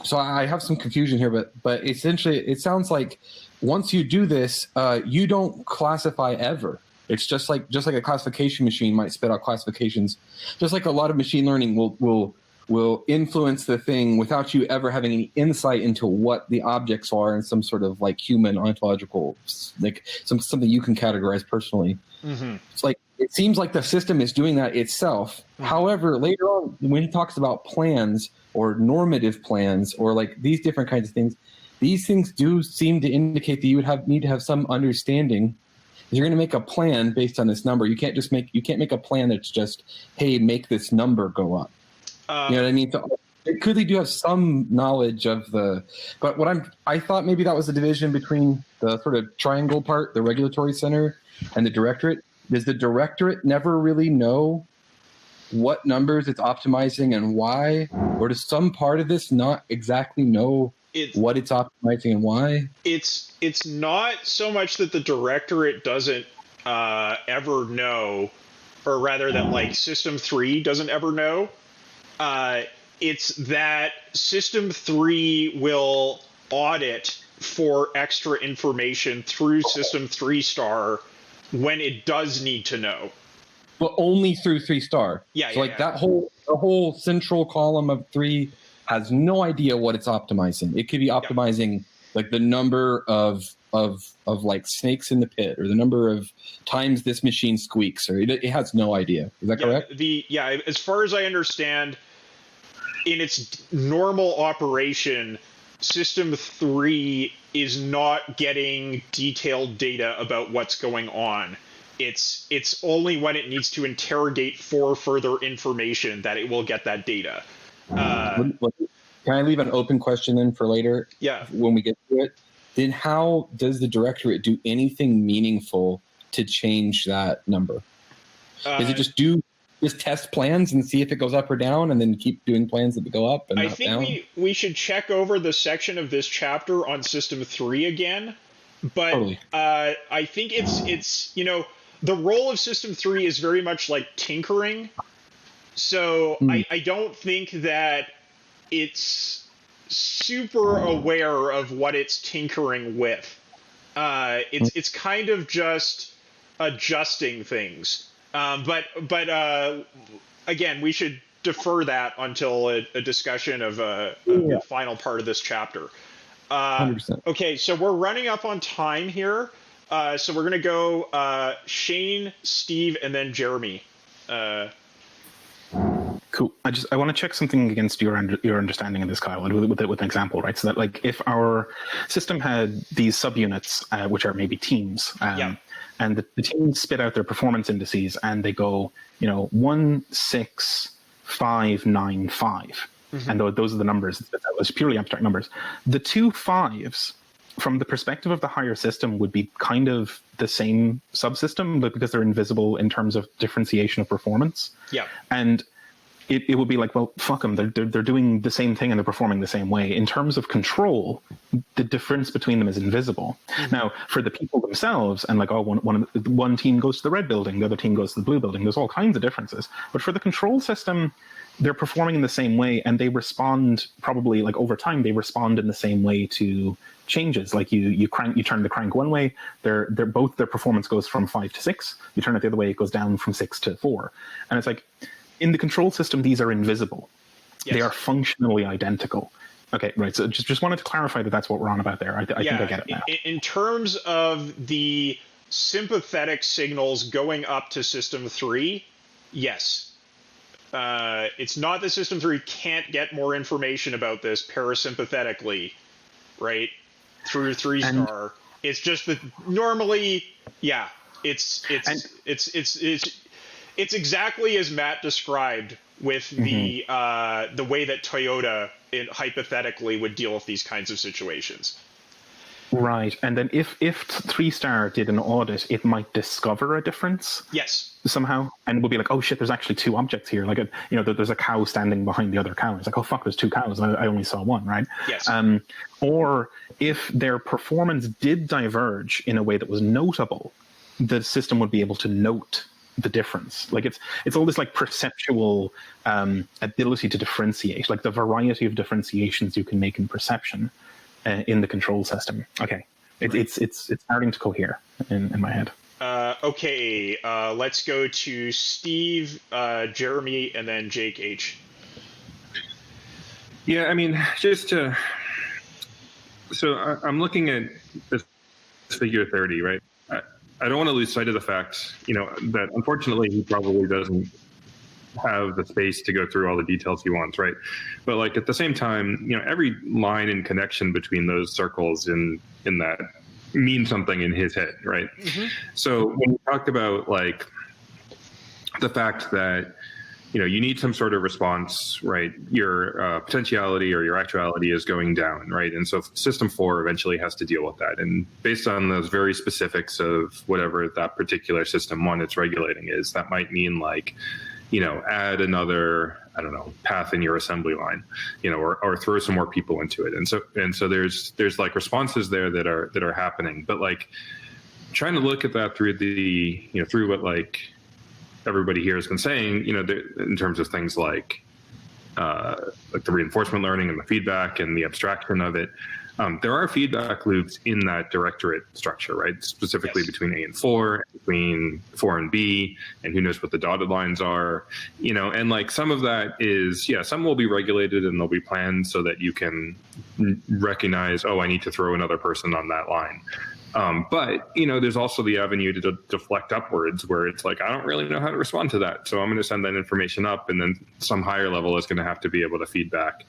so I have some confusion here, but essentially it sounds like once you do this, you don't classify ever. It's just like a classification machine might spit out classifications. Just like a lot of machine learning will influence the thing without you ever having any insight into what the objects are in some sort of like human ontological, like something you can categorize personally. It's like, it seems like the system is doing that itself. However, later on, when he talks about plans or normative plans or like these different kinds of things, these things do seem to indicate that you would need to have some understanding. You're going to make a plan based on this number. You can't make a plan that's just, hey, make this number go up. You know what I mean? So they clearly do have some knowledge of but I thought maybe that was the division between the sort of triangle part, the regulatory center, and the directorate. Does the directorate never really know what numbers it's optimizing and why? Or does some part of this not exactly know what it's optimizing and why? It's not so much that the directorate doesn't ever know, or rather that like System 3 doesn't ever know. It's that System 3 will audit for extra information through System 3* when it does need to know. But only through 3*. Yeah, so that whole central column of 3 has no idea what it's optimizing. It could be optimizing like the number of like snakes in the pit, or the number of times this machine squeaks, or it has no idea. Is that correct? As far as I understand, in its normal operation, System 3 is not getting detailed data about what's going on. It's only when it needs to interrogate for further information that it will get that data. Can I leave an open question then for later? Yeah. When we get to it, then how does the directorate do anything meaningful to change that number? Is it just test plans and see if it goes up or down, and then keep doing plans that go up and I not down? think we should check over the section of this chapter on System 3 again, but totally. I think it's the role of System 3 is very much like tinkering, so I don't think that it's super aware of what it's tinkering with. It's kind of just adjusting things. But again, we should defer that until a discussion of the final part of this chapter. 100%. Okay, so we're running up on time here. So we're going to go Shane, Steve, and then Jeremy. Cool. I want to check something against your understanding of this, Kyle, with an example, right? So that like if our system had these subunits, which are maybe teams, and the teams spit out their performance indices, and they go, 1, 6, 5, 9, 5, and those are the numbers. That was purely abstract numbers. The 2 5s, from the perspective of the higher system, would be kind of the same subsystem, but because they're invisible in terms of differentiation of performance. Yeah. And it would be like, well, fuck them. They're doing the same thing and they're performing the same way. In terms of control, the difference between them is invisible. Now, for the people themselves, and like, one team goes to the red building, the other team goes to the blue building. There's all kinds of differences. But for the control system, they're performing in the same way, and they respond probably like over time. They respond in the same way to changes. Like you turn the crank one way, their performance goes from 5 to 6. You turn it the other way, it goes down from 6 to 4. And it's like, in the control system, these are invisible. Yes. They are functionally identical. Okay, right. So just wanted to clarify that that's what we're on about there. I think I get it now. In terms of the sympathetic signals going up to System 3, yes. It's not that System 3 can't get more information about this parasympathetically, right, through 3*. It's just that normally, It's exactly as Matt described with the way that Toyota hypothetically would deal with these kinds of situations. Right, and then if 3-star did an audit, it might discover a difference. Yes. Somehow, and we'll be like, oh shit, there's actually 2 objects here. Like, there's a cow standing behind the other cow. It's like, oh fuck, there's 2 cows. I only saw 1, right? Yes. Or if their performance did diverge in a way that was notable, the system would be able to note the difference. Like it's all this like perceptual ability to differentiate, like the variety of differentiations you can make in perception in the control system. Okay, it's starting to cohere in my head. Okay, let's go to Steve, Jeremy, and then Jake H. Yeah, I mean, so I'm looking at this figure 30, right? I don't want to lose sight of the fact, that unfortunately he probably doesn't have the space to go through all the details he wants, right? But like at the same time, every line and connection between those circles in that means something in his head, right? Mm-hmm. So when we talk about like the fact that you need some sort of response, right? Your potentiality or your actuality is going down, right? And so system 4 eventually has to deal with that. And based on those very specifics of whatever that particular system 1 it's regulating is, that might mean like, add another, I don't know, path in your assembly line, or throw some more people into it. And so there's like responses there that are happening, but like trying to look at that through through what like everybody here has been saying, in terms of things like the reinforcement learning and the feedback and the abstraction of it. There are feedback loops in that directorate structure, right? Specifically between A and 4, between 4 and B, and who knows what the dotted lines are, and like some of that is, some will be regulated and they'll be planned so that you can recognize, oh, I need to throw another person on that line. But, there's also the avenue to deflect upwards where it's like, I don't really know how to respond to that. So I'm going to send that information up, and then some higher level is going to have to be able to feedback.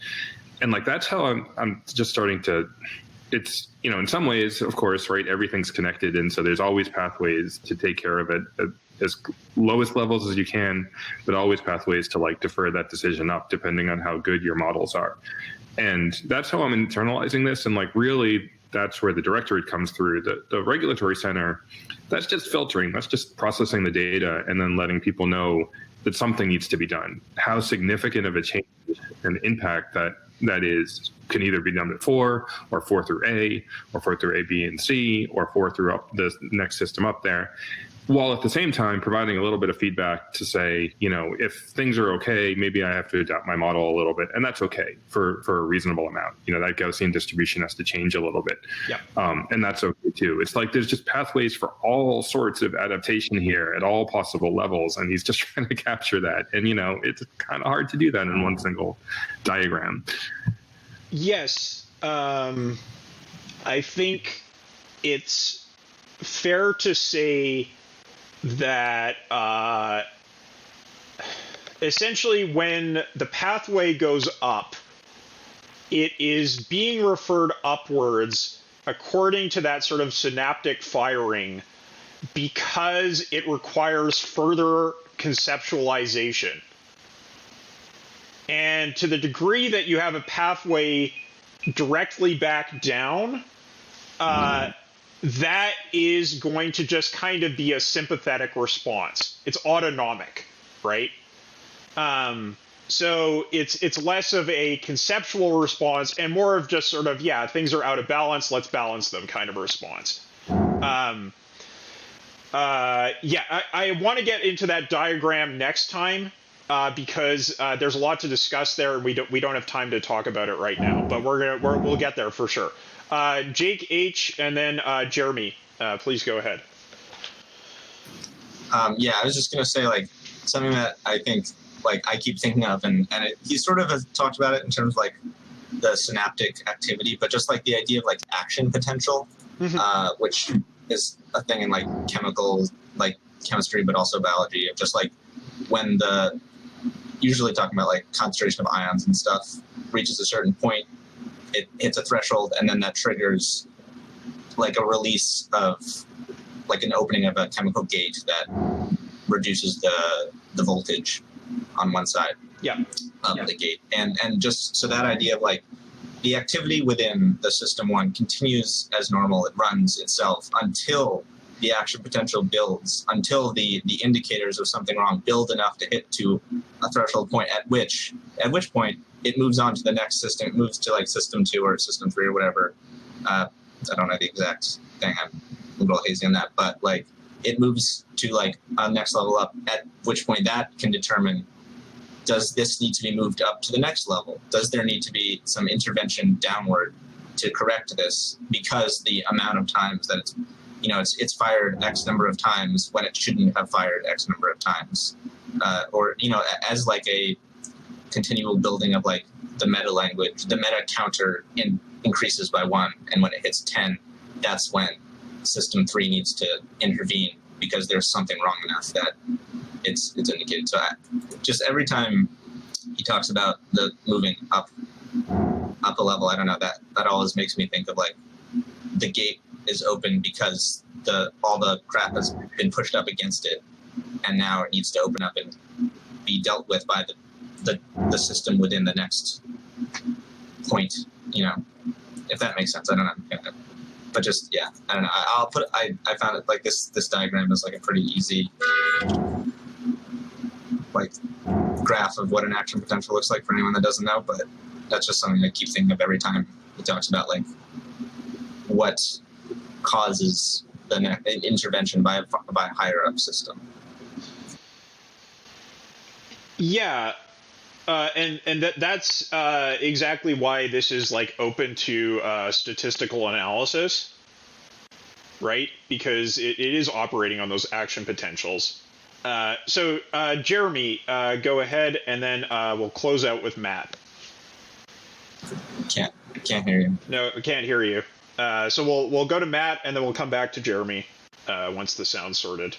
And like, that's how I'm just starting to, it's, in some ways, of course, right, everything's connected. And so there's always pathways to take care of it at as lowest levels as you can, but always pathways to like defer that decision up depending on how good your models are. And that's how I'm internalizing this. And like, really, that's where the directorate comes through. The regulatory center, that's just filtering, that's just processing the data and then letting people know that something needs to be done. How significant of a change and impact that is can either be done at 4 or 4 through A or 4 through A, B, and C or 4 through up the next system up there, while at the same time providing a little bit of feedback to say, if things are okay, maybe I have to adapt my model a little bit, and that's okay for a reasonable amount. That Gaussian distribution has to change a little bit. Yeah. And that's okay too. It's like there's just pathways for all sorts of adaptation here at all possible levels, and he's just trying to capture that. And it's kind of hard to do that in one single diagram. Yes. I think it's fair to say that essentially when the pathway goes up, it is being referred upwards according to that sort of synaptic firing because it requires further conceptualization. And to the degree that you have a pathway directly back down, that is going to just kind of be a sympathetic response. It's autonomic, right? So it's less of a conceptual response and more of just sort of, things are out of balance, let's balance them kind of a response. I want to get into that diagram next time because there's a lot to discuss there, and we don't have time to talk about it right now, but we'll get there for sure. Jake H. and then Jeremy, please go ahead. I was just going to say, like, something that I think, like, I keep thinking of, and he sort of has talked about it in terms of, like, the synaptic activity, but just, like, the idea of, like, action potential, which is a thing in, like, chemistry, but also biology, of just, like, when usually talking about, like, concentration of ions and stuff reaches a certain point, it hits a threshold, and then that triggers like a release of like an opening of a chemical gate that reduces the voltage on one side of the gate. And just so that idea of like the activity within the system one continues as normal. It runs itself until the action potential builds, until the indicators of something wrong build enough to hit to a threshold point, at which point it moves on to the next system. It moves to like system 2 or system 3 or whatever. I don't know the exact thing. I'm a little hazy on that, but like it moves to like a next level up, at which point that can determine, does this need to be moved up to the next level? Does there need to be some intervention downward to correct this, because the amount of times that it's fired X number of times when it shouldn't have fired X number of times, or as like a continual building of like the meta language, the meta counter increases by 1, and when it hits 10, that's when system 3 needs to intervene because there's something wrong enough that it's indicated. So just every time he talks about the moving up a level, I don't know, that always makes me think of like the gate is open because all the crap has been pushed up against it, and now it needs to open up and be dealt with by the system within the next point, if that makes sense. I don't know. But just, yeah, I don't know. I found it like this diagram is like a pretty easy like graph of what an action potential looks like for anyone that doesn't know, but that's just something I keep thinking of every time he talks about like what causes the intervention by a higher up system. Yeah. And that's exactly why this is like open to statistical analysis, right? Because it is operating on those action potentials. So Jeremy, go ahead, and then we'll close out with Matt. Can't hear you. No, I can't hear you. So we'll go to Matt, and then we'll come back to Jeremy once the sound's sorted.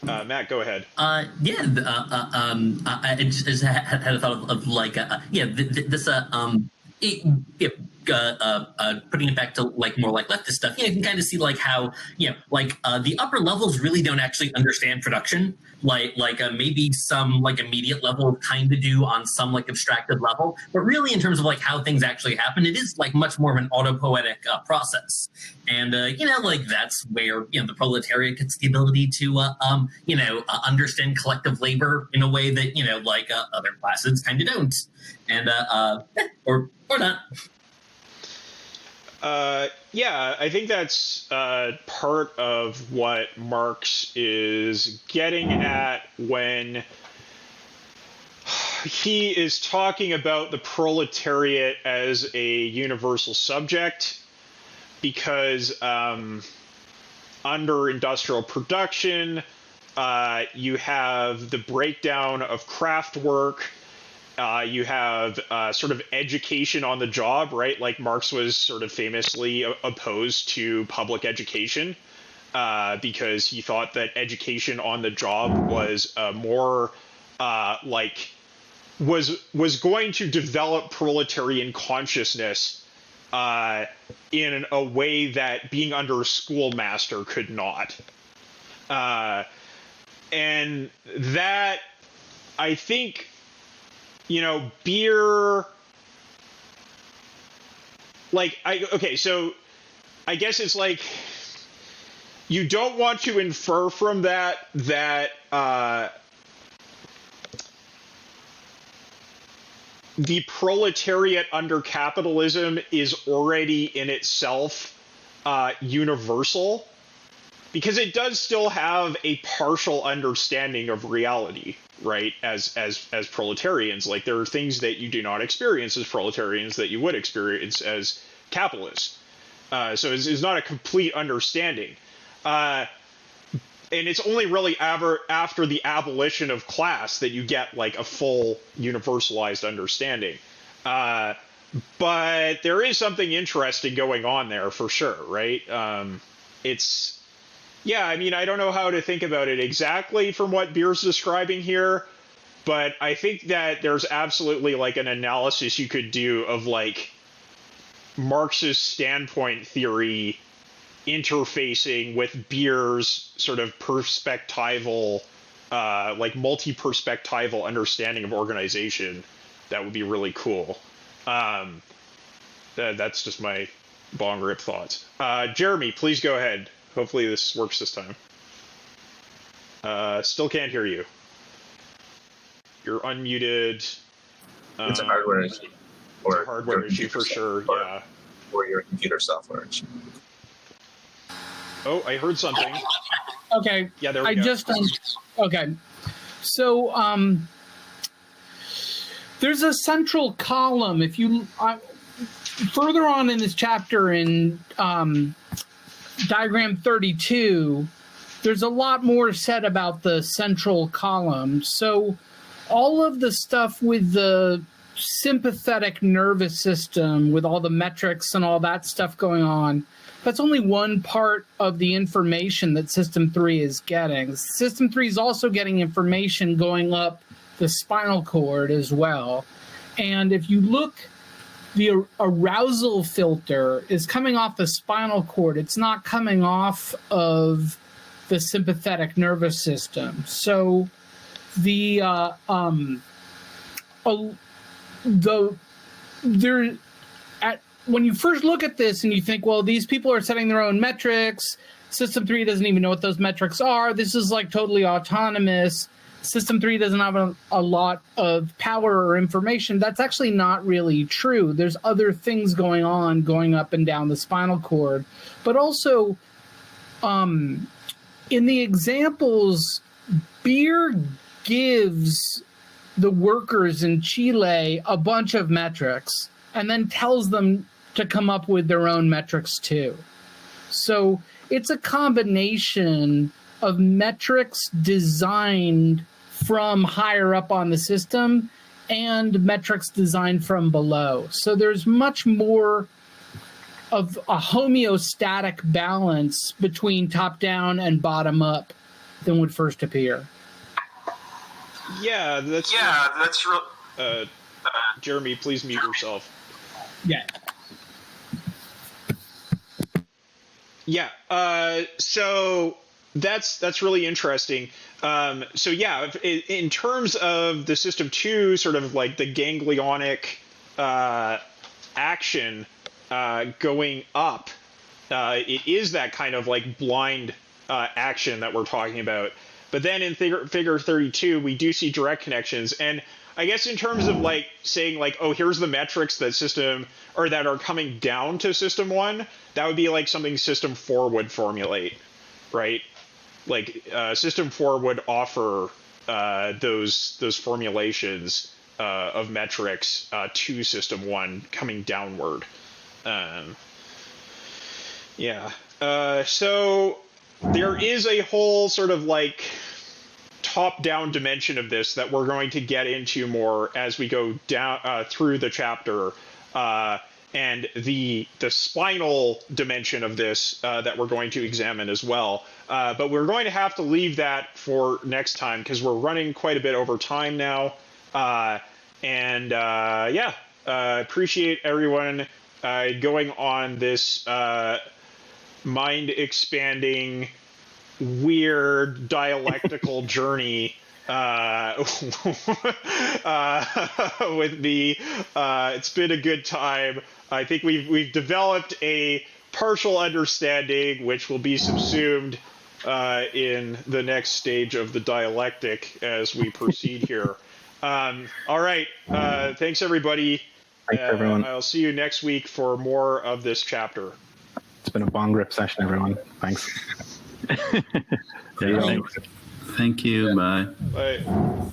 Matt, go ahead. I just had a thought of like, putting it back to like more like leftist stuff. You can kind of see like how the upper levels really don't actually understand production. Maybe some like immediate level kind of do on some like abstracted level, but really in terms of like how things actually happen, it is like much more of an autopoietic process. And that's where the proletariat gets the ability to understand collective labor in a way that other classes kind of don't, and or not. Yeah, I think that's part of what Marx is getting at when he is talking about the proletariat as a universal subject, because under industrial production, you have the breakdown of craft work. You have sort of education on the job, right? Like Marx was sort of famously opposed to public education because he thought that education on the job was more was going to develop proletarian consciousness in a way that being under a schoolmaster could not. And that, I think, beer, so I guess it's like, you don't want to infer from that the proletariat under capitalism is already in itself universal, because it does still have a partial understanding of reality, right? As proletarians, like there are things that you do not experience as proletarians that you would experience as capitalists. So it's not a complete understanding. And it's only really after the abolition of class that you get like a full universalized understanding. But there is something interesting going on there for sure, right? I don't know how to think about it exactly from what Beer's describing here, but I think that there's absolutely like an analysis you could do of like Marx's standpoint theory interfacing with Beer's sort of perspectival, like multi-perspectival understanding of organization, that would be really cool. That's just my bong rip thoughts. Jeremy, please go ahead. Hopefully this works this time. Still can't hear you. You're unmuted. It's a hardware issue. It's a hardware issue for sure, yeah. Or your computer software issue. Oh, I heard something. Okay. Yeah, there we go. Okay. So, there's a central column. If you further on in this chapter in diagram 32, there's a lot more said about the central column. So, all of the stuff with the sympathetic nervous system, with all the metrics and all that stuff going on, that's only one part of the information that System 3 is getting. System 3 is also getting information going up the spinal cord as well. And if you look, the arousal filter is coming off the spinal cord. It's not coming off of the sympathetic nervous system. So when you first look at this and you think, well, these people are setting their own metrics, System 3 doesn't even know what those metrics are, this is like totally autonomous, System 3 doesn't have a lot of power or information, that's actually not really true. There's other things going on, going up and down the spinal cord. But also, in the examples, Beer gives the workers in Chile a bunch of metrics and then tells them to come up with their own metrics too. So it's a combination of metrics designed from higher up on the system and metrics designed from below. So there's much more of a homeostatic balance between top down and bottom up than would first appear. Yeah, that's real. Jeremy, please mute yourself. Yeah. Yeah. So that's really interesting. So yeah, in terms of the System 2, sort of like the ganglionic action going up, it is that kind of like blind action that we're talking about. But then in figure 32, we do see direct connections. And I guess in terms of like saying like, oh, here's the metrics that are coming down to System 1, that would be like something System 4 would formulate, right? Like System 4 would offer those formulations of metrics to System 1 coming downward. Yeah. So there is a whole sort of like top-down dimension of this that we're going to get into more as we go down through the chapter, and the spinal dimension of this that we're going to examine as well. But we're going to have to leave that for next time because we're running quite a bit over time now. Appreciate everyone going on this mind-expanding, weird dialectical journey with me. It's been a good time. I think we've developed a partial understanding, which will be subsumed in the next stage of the dialectic as we proceed here. All right. Thanks, everybody. Thanks, everyone. I'll see you next week for more of this chapter. It's been a bong rip session, everyone. Thanks. Thanks. Thank you. Bye. Bye.